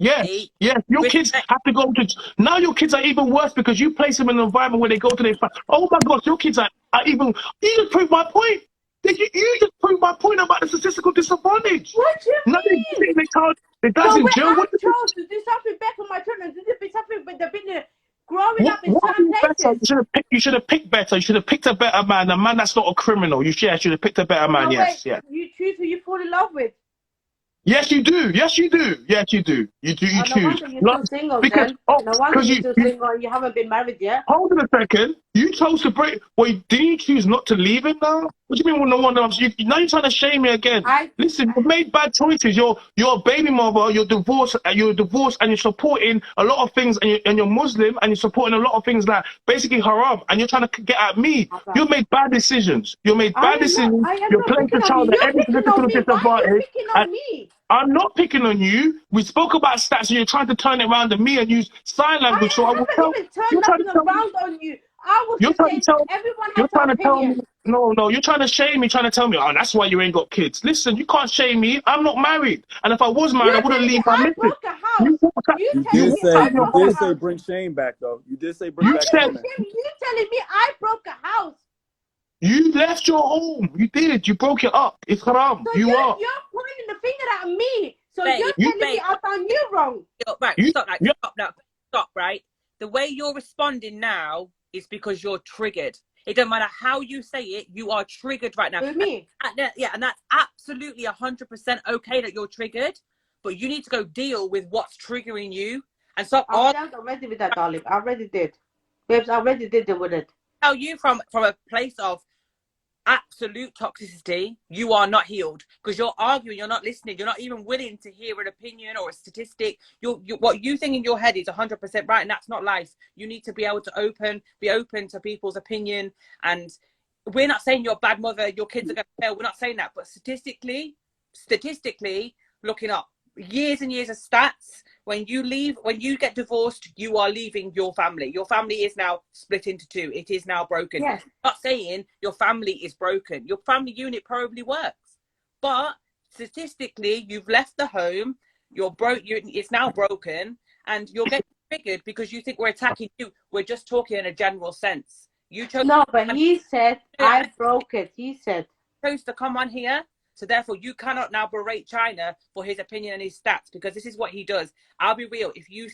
Yes. Your kids have to go to. Now your kids are even worse because you place them in an environment where they go to their. Oh my gosh, your kids are even. You just proved my point. You just proved my point about the statistical disadvantage.
What do you mean?
They guys in jail.
I chose to do something better for my children. To do something, but they've been growing up in certain places.
You should have picked better. You should have picked a better man. A man that's not a criminal. You should have picked a better man. Yes.
You choose who you fall in love with.
Yes, you do. You choose.
No wonder you're still single,
because
you're still single and you haven't been married yet.
Hold on a second. You chose to break. Wait, did you choose not to leave him now? What do you mean? No one else? Now you're trying to shame me again. Listen, you've made bad choices. You're a baby mother. You're divorced, and you're supporting a lot of things. And you're Muslim, and you're supporting a lot of things like basically haram. And you're trying to get at me. You made bad decisions. You're playing the child at every political disadvantage. I'm not picking on you. We spoke about stats, and you're trying to turn it around to me and use sign language. So I will tell.
You're trying to turn around on you. You're trying to tell me.
No. You're trying to shame me. Trying to tell me, oh, that's why you ain't got kids. Listen, you can't shame me. I'm not married, and if I was married, I wouldn't leave my missus.
You did say bring shame back, though. You did say bring back shame.
You telling me I broke a house?
You left your home. You did. You broke it up. It's haram.
So
You
you're
are.
pointing the finger at me. So
Babe,
you're
You,
telling me I done you wrong.
Right,
you,
stop that.
you,
Stop now. Stop, right? The way you're responding now is because you're triggered. It doesn't matter how you say it, you are triggered right now.
With me.
Yeah, and that's absolutely 100% okay that you're triggered, but you need to go deal with what's triggering you and stop
I've dealt already with that, darling. I already did. Babes, I already did deal with it.
tell you from a place of absolute toxicity. You are not healed because you're arguing, you're not listening, you're not even willing to hear an opinion or a statistic. You what you think in your head is 100% right, and that's not life. You need to be able to be open to people's opinion. And we're not saying you're a bad mother, your kids are going to fail, we're not saying that, but statistically looking up years and years of stats, when you get divorced, you are leaving your family. Your family is now split into two. It is now broken.
Yes.
I'm not saying your family is broken. Your family unit probably works, but statistically, you've left the home. It's now broken, and you're getting triggered because you think we're attacking you. We're just talking in a general sense. You chose.
No, but he said I broke it. He said
chose to come on here. So therefore, you cannot now berate China for his opinion and his stats, because this is what he does. I'll be real. If you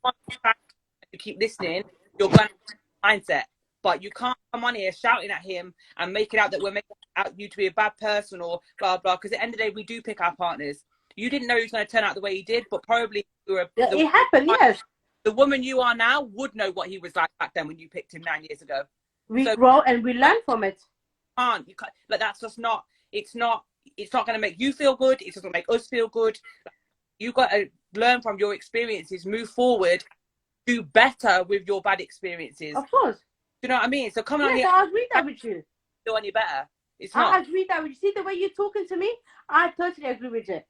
want to keep listening, you're going to have mindset. But you can't come on here shouting at him and make it out that we're making out you to be a bad person or blah, blah. Because at the end of the day, we do pick our partners. You didn't know he was going to turn out the way he did, but probably
it happened, yes.
The woman you are now would know what he was like back then when you picked him 9 years ago.
We grow and we learn from it.
You can't, like, that's just not, it's not going to make you feel good. It's not going to make us feel good. You got to learn from your experiences, move forward, do better with your bad experiences.
Of course.
You know what I mean? So come on here.
I agree that with you.
Do any better? It's not.
I agree that with you. See the way you're talking to me? I totally agree with it.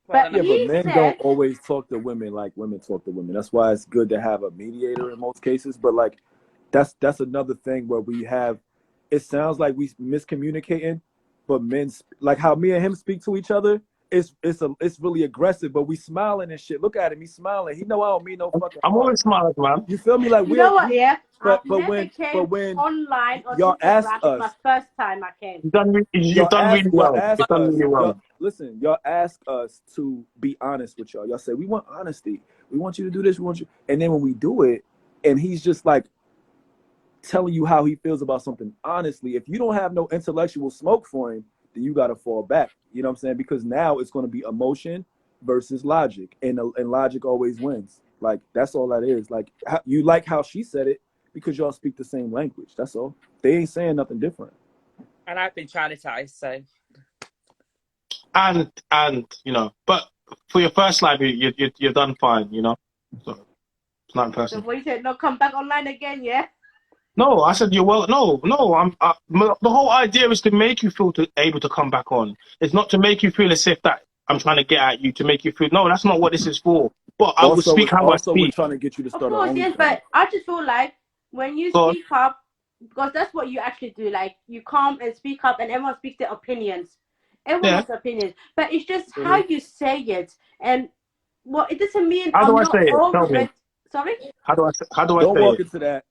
Well,
but men don't always talk to women like women talk to women. That's why it's good to have a mediator in most cases. But like, that's another thing where we have. It sounds like we miscommunicating, but men, like how me and him speak to each other, it's really aggressive. But we smiling and shit. Look at him, he's smiling. He know I don't mean no fucking.
I'm always smiling, man.
You feel me? Like
you know what? Yeah.
But
when online or
y'all ask
us,
us,
my first time I came.
You've done really well.
Listen, y'all ask us to be honest with y'all. Y'all say we want honesty. We want you to do this. We want you. And then when we do it, and he's just like telling you how he feels about something honestly, if you don't have no intellectual smoke for him, then you got to fall back. You know what I'm saying? Because now it's going to be emotion versus logic, and logic always wins. Like, that's all that is. Like, you like how she said it because y'all speak the same language. That's all. They ain't saying nothing different.
And I've been traumatized, so.
And you know, but for your first live, you've done fine. You know, so it's not personal.
So what you said? No, come back online again, yeah.
No, I said you're well. No. The whole idea is to make you feel able to come back on. It's not to make you feel as if that I'm trying to get at you to make you feel. No, that's not what this is for. But I will speak how I speak.
We're trying to get you to start.
Of course, yes, but I just feel like when you speak up, because that's what you actually do. Like, you come and speak up, and everyone speaks their opinions. Everyone has opinions, but it's just how you say it, and well, it doesn't mean
how do I say it? Tell me.
Sorry.
How do I say it?
Don't walk into that.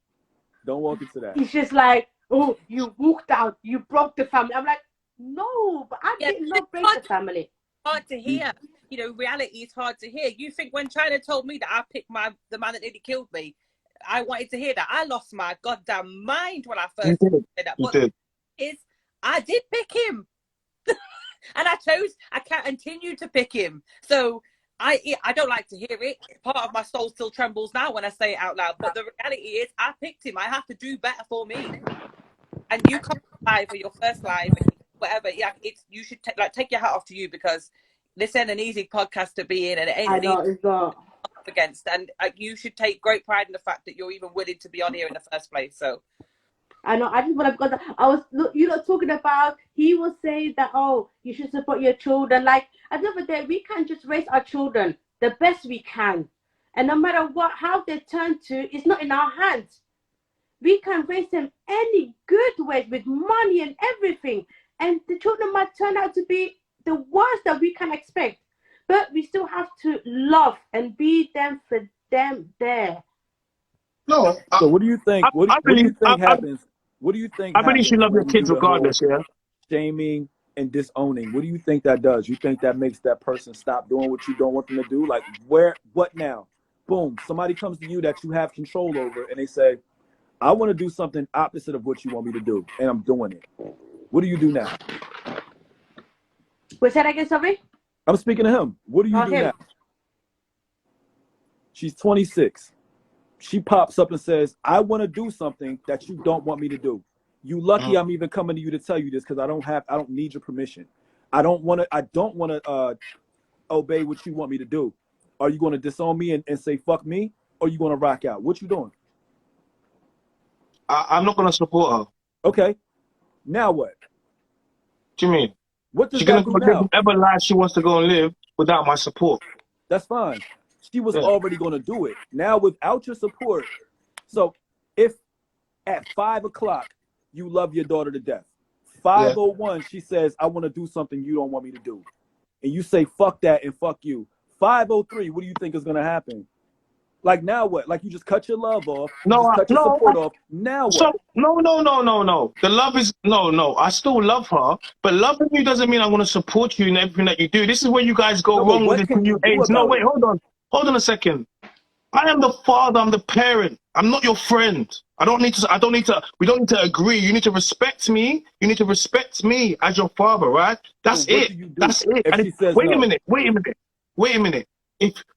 Don't walk into that.
It's just like, oh, you walked out, you broke the family. I'm like, no, but I did not break the family.
Hard to hear. You know, reality is hard to hear. You think when China told me that I picked the man that nearly killed me, I wanted to hear that. I lost my goddamn mind when I first said that.
You did.
I did pick him. And I can't continue to pick him. So I don't like to hear it. Part of my soul still trembles now when I say it out loud. But the reality is, I picked him. I have to do better for me. And you come live for your first live, whatever. Yeah, you should take your hat off to you, because this ain't an easy podcast to be in, and it ain't an easy up against. And you should take great pride in the fact that you're even willing to be on here in the first place. So.
I know. I just want to. You know, talking about. He was saying that, oh, you should support your children. Like, at the end of the day, we can just raise our children the best we can, and no matter how they turn to, it's not in our hands. We can raise them any good way with money and everything, and the children might turn out to be the worst that we can expect, but we still have to love and be them for them there.
No.
So what do you think? What do you think happens What do you think
I really
happens
should love your
when you
kids
do the whole
regardless, yeah?
shaming and disowning? What do you think that does? You think that makes that person stop doing what you don't want them to do? Like, what now? Boom, somebody comes to you that you have control over, and they say, I want to do something opposite of what you want me to do, and I'm doing it. What do you do now?
Wait, say that again, sorry?
I'm speaking to him. What do you do
him.
now? She's 26. She pops up and says, I want to do something that you don't want me to do. You lucky I'm even coming to you to tell you this because I don't need your permission. I don't want to obey what you want me to do. Are you going to disown me and say fuck me, or are you going to rock out? What you doing?
I'm not going to support her.
Okay. Now what?
What do you mean?
What does
She's going
that
to
do
live
now?
whatever life she wants to go and live without my support.
That's fine. She was already going to do it. Now, without your support, so if at 5 o'clock you love your daughter to death, 5:01 she says, I want to do something you don't want me to do, and you say fuck that and fuck you. 5:03, what do you think is going to happen? Like, now what? Like, you just cut your love off, cut your support off. Now what?
So no. The love is no. I still love her, but loving you doesn't mean I'm going to support you in everything that you do. This is where you guys go wrong with this new age. No, wait, hold on a second. I am the father. I'm the parent. I'm not your friend. We don't need to agree. You need to respect me. You need to respect me as your father, right? That's it. That's it.
If she says
wait
no?
a minute.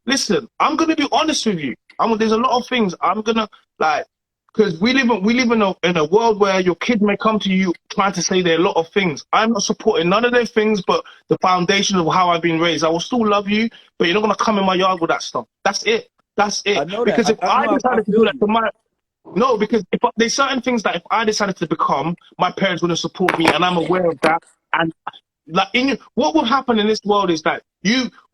Listen, I'm gonna be honest with you. There's a lot of things I'm gonna because we live in a world where your kid may come to you trying to say there are a lot of things. I'm not supporting none of their things, but the foundation of how I've been raised. I will still love you, but you're not gonna come in my yard with that stuff. That's it. That's it.
I know
because
that.
if I decided to do that to my because if there's certain things that if I decided to become, my parents wouldn't support me, and I'm aware of that. And what will happen in this world is that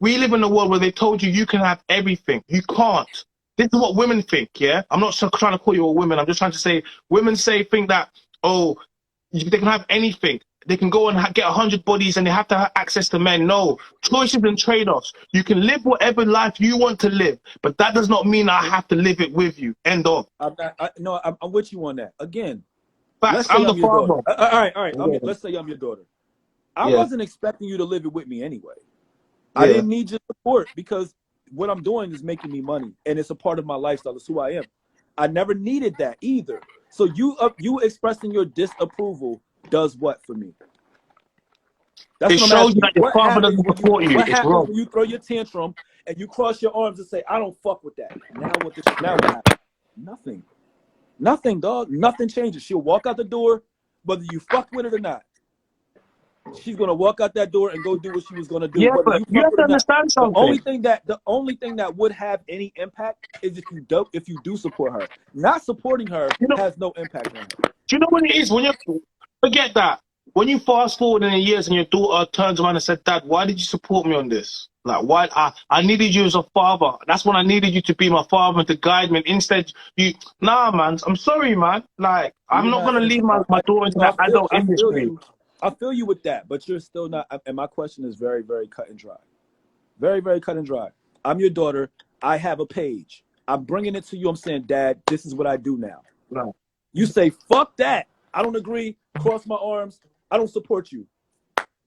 we live in a world where they told you can have everything. You can't. This is what women think, yeah? I'm not trying to call you a woman. I'm just trying to say, women think that, they can have anything. They can go and get 100 bodies and they have to have access to men. No, choices and trade-offs. You can live whatever life you want to live, but that does not mean I have to live it with you. End of.
I'm with you on that. Again,
Facts, I'm the father.
All right. Let's say I'm your daughter. I wasn't expecting you to live it with me anyway. I didn't need your support because what I'm doing is making me money, and it's a part of my lifestyle. It's who I am. I never needed that either. So you expressing your disapproval does what for me? That's
it shows that your father doesn't support you.
What
it's
happens
wrong.
when you throw your tantrum and you cross your arms and say, I don't fuck with that? Now what happens? Nothing. Nothing, dog. Nothing changes. She'll walk out the door, whether you fuck with it or not. She's gonna walk out that door and go do what she was gonna do.
Yeah, but you have to understand something.
The only thing that would have any impact is if you do support her. Not supporting her has no impact on her.
Do you know what it is? When you forget that, when you fast forward in the years and your daughter turns around and said, Dad, why did you support me on this? Like, why? I needed you as a father. That's when I needed you to be my father and to guide me. Instead, man, I'm sorry, man. Like, I'm not gonna leave my daughter into that adult industry.
I feel you with that, but you're still not. And my question is very, very cut and dry. Very, very cut and dry. I'm your daughter. I have a page. I'm bringing it to you. I'm saying, Dad, this is what I do now.
No.
You say, fuck that. I don't agree. Cross my arms. I don't support you.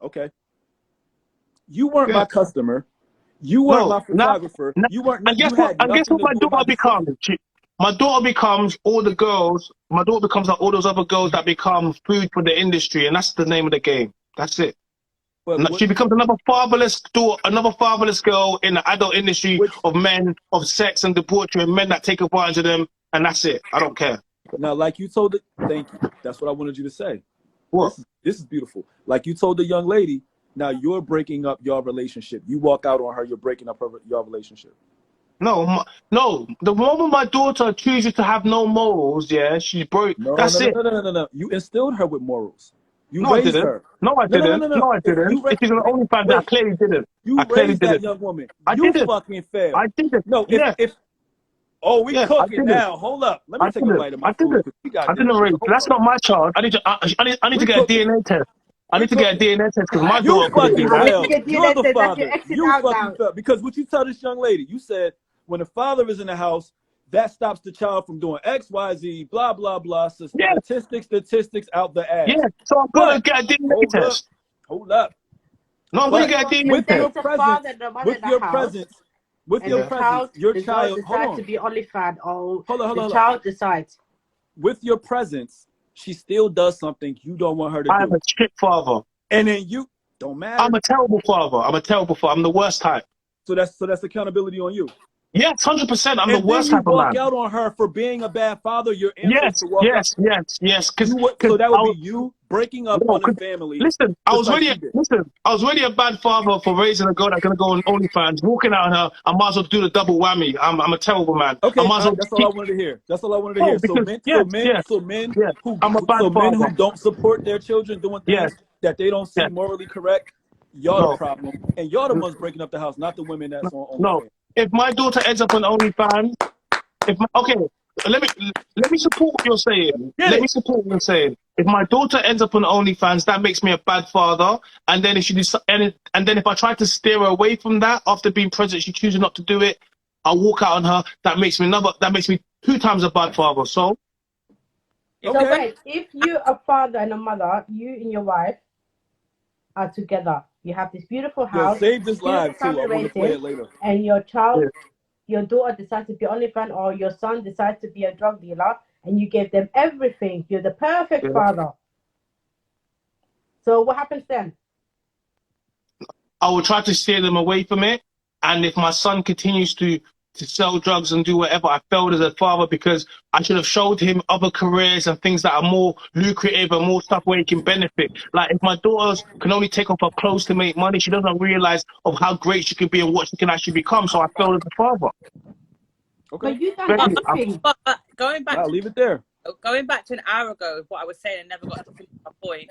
Okay. You weren't my customer. You weren't my photographer. You weren't.
And guess what my daughter becomes? My daughter becomes all the girls. My daughter becomes like all those other girls that become food for the industry, and that's the name of the game. That's it. She becomes another fatherless girl in the adult industry of men, of sex and debauchery, and men that take advantage of them, and that's it. I don't care.
Now, like you told it, thank you. That's what I wanted you to say.
What?
This is beautiful. Like you told the young lady, now you're breaking up your relationship. You walk out on her, you're breaking up your relationship.
No. The moment my daughter chooses to have no morals, she's broke. That's it.
No. You instilled her with morals.
No, I didn't. No, I didn't. No, I didn't. If she's an only fan, I clearly didn't.
You raised that young woman. You fucking failed.
I didn't.
No, we cooking now. Hold up. Let me take a bite of my food.
I didn't raise. That's not my child. I need to get a DNA test. I need to get a DNA test because my daughter couldn't do that.
You're the father. You fucking failed. Because what you tell this young lady, you said when the father is in the house, that stops the child from doing X, Y, Z, blah, blah, blah. So
Yeah.
statistics out the ass.
Yeah. So I'm gonna get a DNA test.
Hold up.
No, I'm gonna get a DNA
With
test.
your
There's a father and a mother
with
in the
your
house,
presence, with
and
your
the
presence, your
child
child. Hold
decides
on.
to be OnlyFans, or
Hold on.
the child decides.
With your presence, she still does something you don't want her to
I'm
do.
a shit father.
And then you don't matter.
I'm a terrible father. I'm the worst type.
So that's accountability on you.
Yes, 100%. I'm the
And
worst
then you
type of
walk
man.
out on her for being a bad father. Your answer
Yes,
is to walk out.
yes.
So that would be you breaking up on the family.
Listen, I was
like
really a bad father for raising a girl that's gonna go on OnlyFans, walking out on her. I might as well do the double whammy. I'm a terrible man.
Okay,
I might as well
that's all I wanted to hear. That's all I wanted to
No,
hear. So
because-
men
I'm a bad
men
father.
who don't support their children doing things
Yes.
that they don't see
Yes.
morally correct, y'all
No.
the problem, and y'all the ones breaking up the house, not the women that's on
No,
OnlyFans.
if my daughter ends up on OnlyFans, let me support what you're saying. Let me support what you're saying. If my daughter ends up on OnlyFans, that makes me a bad father. And then if if I try to steer her away from that after being present, she chooses not to do it. I walk out on her. That makes me 2 times a bad father. So.
So wait, if you a father and a mother, you and your wife are together. You have this beautiful house.
Save this live too. I
family
want to play it
raising,
later.
and your child,
Yeah.
your daughter decides to be OnlyFans, or your son decides to be a drug dealer, and you give them everything. You're the perfect father. So what happens then?
I will try to steer them away from it. And if my son continues to sell drugs and do whatever, I failed as a father because I should have showed him other careers and things that are more lucrative and more stuff where he can benefit. Like if my daughter can only take off her clothes to make money, she doesn't realize of how great she can be and what she can actually become. So I failed as a father.
Okay.
But you done everything.
But going back,
I'll leave it there.
Going back to an hour ago, what I was saying and never got to finish my point.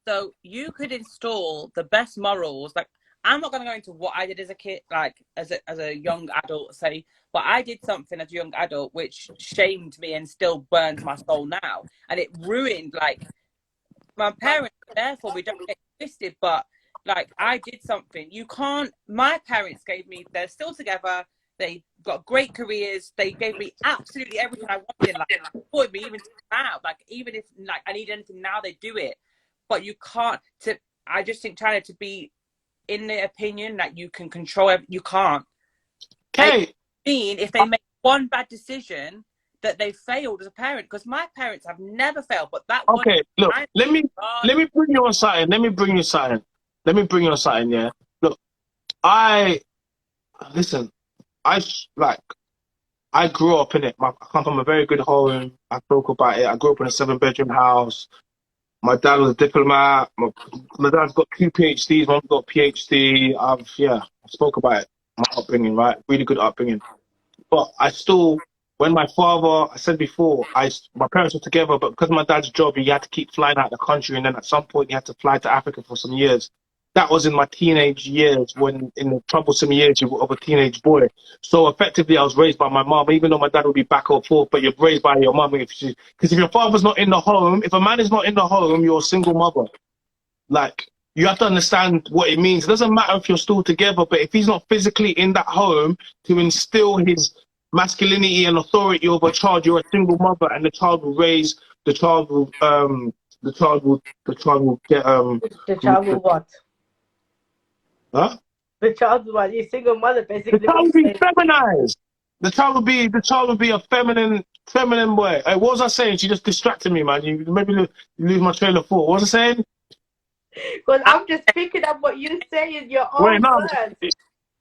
So you could install the best morals. Like I'm not going to go into what I did as a kid, like as a young adult, say, but I did something as a young adult which shamed me and still burns my soul now, and it ruined like my parents. Therefore, we don't get twisted, but like I did something. You can't. My parents gave me. They're still together. They got great careers. They gave me absolutely everything I wanted. Like they supported me even now. Like even if like I need anything now, they do it. But you can't. I just think trying to be in the opinion that you can control. You can't.
Okay.
I mean, if they make one bad decision, that they failed as a parent. Because my parents have never failed. But that.
Okay. Look. Let me bring you on something. Let me bring you on something. Yeah. Look. Listen. I grew up in it. I come from a very good home. I spoke about it. I grew up in a 7-bedroom house. My dad was a diplomat. My dad's got 2 PhDs. Mom's got a PhD. I spoke about it. My upbringing, right? Really good upbringing. But when my father, I said before, my parents were together, but because of my dad's job, he had to keep flying out of the country. And then at some point, he had to fly to Africa for some years. That was in my teenage years, in the troublesome years of a teenage boy. So effectively, I was raised by my mom, even though my dad would be back or forth, but you're raised by your mom. Because if your father's not in the home, if a man is not in the home, you're a single mother. Like, you have to understand what it means. It doesn't matter if you're still together, but if he's not physically in that home to instill his masculinity and authority over a child, you're a single mother, and the child will
what?
Huh?
The child will what? You're single mother, basically.
The child will be feminized. The child will be a feminine boy. Hey, what was I saying? She just distracted me, man. You maybe lose my train of thought. What was I saying?
Because I'm just picking up what you say in your own words.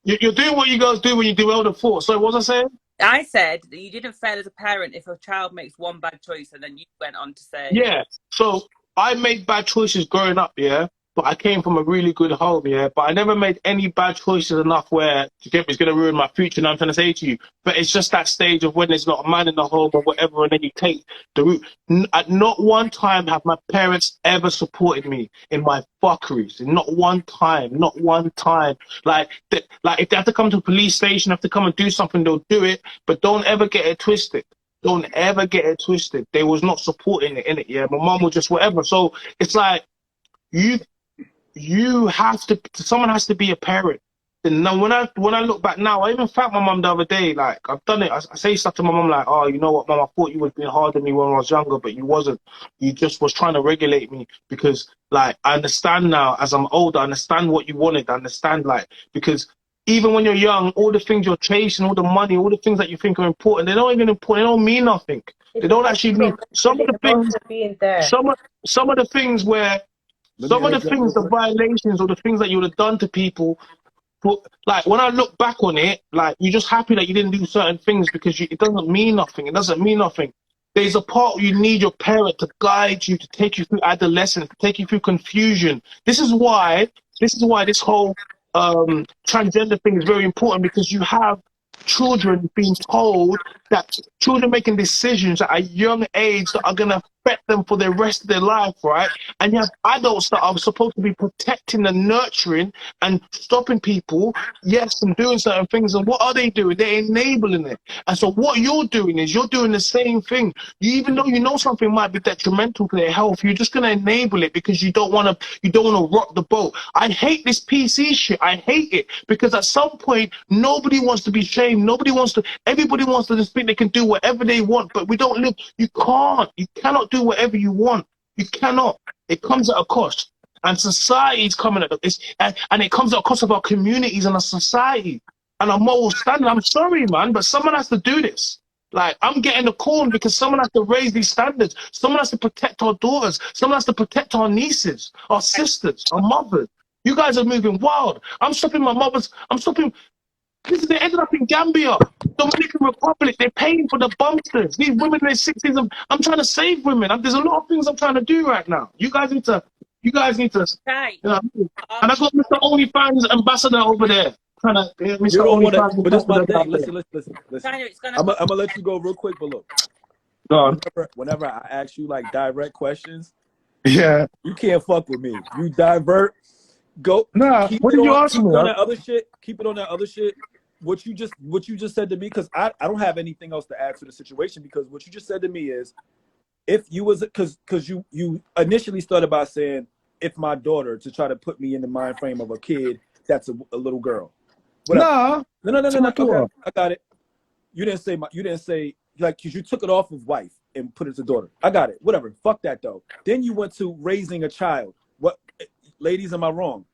You're doing what you guys do when you derail the thought. So what was I saying?
I said that you didn't fail as a parent if a child makes one bad choice, and then you went on to say.
Yeah. So I made bad choices growing up, yeah. But I came from a really good home, yeah. But I never made any bad choices enough where it's going to ruin my future. And I'm trying to say to you, but it's just that stage of when there's not a man in the home or whatever, and then you take the route. At not one time have my parents ever supported me in my fuckeries. Not one time. Not one time. Like if they have to come to a police station, have to come and do something, they'll do it. But don't ever get it twisted. Don't ever get it twisted. They was not supporting it, innit? Yeah, my mom was just whatever. So it's like you have to. Someone has to be a parent. And now when I look back now, I even thanked my mum the other day. Like I've done it. I say stuff to my mum like, "Oh, you know what, mum? I thought you was being hard on me when I was younger, but you wasn't. You just was trying to regulate me because, like, I understand now as I'm older. I understand what you wanted. I understand, like, because even when you're young, all the things you're chasing, all the money, all the things that you think are important, they're not even important. They don't mean nothing. They don't actually mean some of the things. Some of the things where some of the things, the violations or the things that you would have done to people. But like when I look back on it, like you're just happy that you didn't do certain things because it doesn't mean nothing. It doesn't mean nothing. There's a part where you need your parent to guide you, to take you through adolescence, to take you through confusion. This is why this whole transgender thing is very important, because you have children being told that children making decisions at a young age that are going to affect them for the rest of their life, right? And you have adults that are supposed to be protecting and nurturing and stopping people, yes, from doing certain things. And what are they doing? They're enabling it. And so what you're doing is you're doing the same thing. Even though you know something might be detrimental to their health, you're just going to enable it because you don't want to rock the boat. I hate this PC shit. I hate it because at some point nobody wants to be shamed. Everybody wants to just think they can do whatever they want, but we don't live. You cannot do whatever you want. You cannot. It comes at a cost. And society's coming at this, and it comes at a cost of our communities and our society and our moral standard. I'm sorry, man, but someone has to do this. Like, I'm getting the call because someone has to raise these standards. Someone has to protect our daughters. Someone has to protect our nieces, our sisters, our mothers. You guys are moving wild. I'm stopping. They ended up in Gambia, Dominican Republic. They're paying for the bumpsters. These women in their 60s. I'm trying to save women. There's a lot of things I'm trying to do right now. You guys need to.
Right.
You know, and I've got Mr. OnlyFans ambassador over there. Trying to, Mr.
You don't want to,
OnlyFans
but this is my thing.
ambassador.
Listen.
Daniel, it's
I'm gonna let you go real quick, but look.
Go on.
Whenever I ask you like direct questions,
Yeah.
you can't fuck with me. You divert. Go.
Nah. What did you ask me?
Keep it on that other shit. Keep it on that other shit. What you just said to me, because I don't have anything else to add to the situation, because what you just said to me is, if you was, because you initially started by saying, if my daughter, to try to put me in the mind frame of a kid that's a little girl.
No.
No. Okay, I got it. You didn't say like, because you took it off of wife and put it to daughter. I got it. Whatever. Fuck that though. Then you went to raising a child. What, ladies, am I wrong?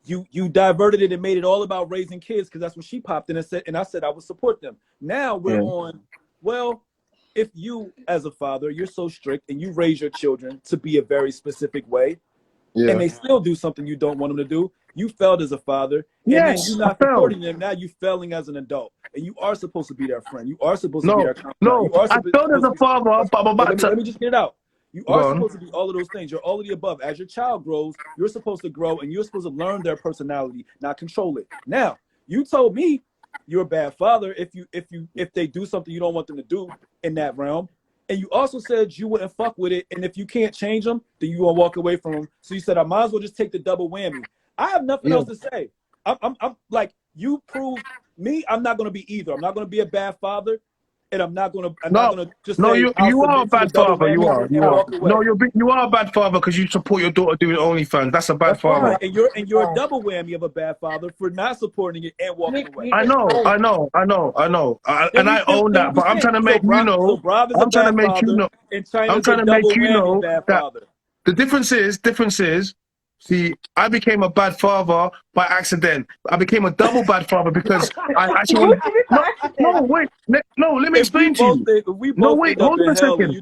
You diverted it and made it all about raising kids, because that's what she popped in and said, and I said I would support them. Now we're on, well, if you as a father, you're so strict and you raise your children to be a very specific way, and they still do something you don't want them to do, you failed as a father, and then you're not supporting them. Now you're failing as an adult, and you are supposed to be their friend. You are supposed to be their confidant.
No, I failed as a father, but I'm about to.
Let me just get it out. You are supposed to be all of those things. You're all of the above. As your child grows, you're supposed to grow, and you're supposed to learn their personality, not control it. Now, you told me you're a bad father if they do something you don't want them to do in that realm, and you also said you wouldn't fuck with it, and if you can't change them, then you won't walk away from them. So you said I might as well just take the double whammy. I have nothing else to say. I'm like, you proved me. I'm not going to be either. I'm not going to be a bad father. And I'm not gonna just say,
you are a bad father. You are. No, you are a bad father because you support your daughter doing OnlyFans. That's a bad father.
And you're a double whammy of a bad father for not supporting it and walking away.
I know. And I own that. But I'm trying to make you know. I'm trying to make you know. I'm trying to make you know that the difference is. See, I became a bad father by accident. I became a double bad father because I actually. Let me explain to you. No, wait, hold on a second.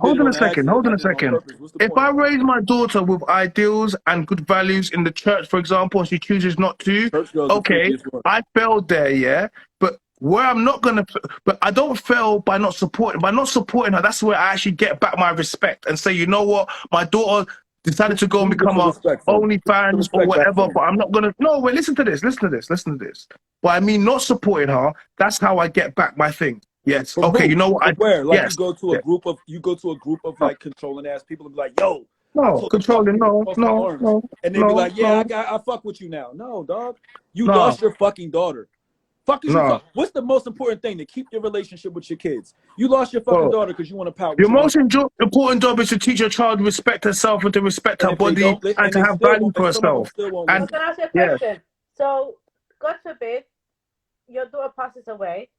If I raise my daughter with ideals and good values in the church, for example, and she chooses not to, okay, I failed there, yeah. But where I'm not gonna, but I don't fail by not supporting. By not supporting her, that's where I actually get back my respect and say, you know what, my daughter decided to go and become a OnlyFans or whatever, but I'm not gonna. No, wait, listen to this. But I mean, not supporting her. That's how I get back my thing. Yes. Okay. You know what?
You go to a group of like controlling ass people and be like, yo.
No, controlling. No.
And they be like, yeah, I fuck with you now. No, dog. You lost your fucking daughter. What's the most important thing to keep your relationship with your kids? You lost your fucking daughter because you want to pout.
Your most important job is to teach your child to respect herself and to respect her body and to have value for herself.
And can I ask you a question? So God forbid, your daughter passes away,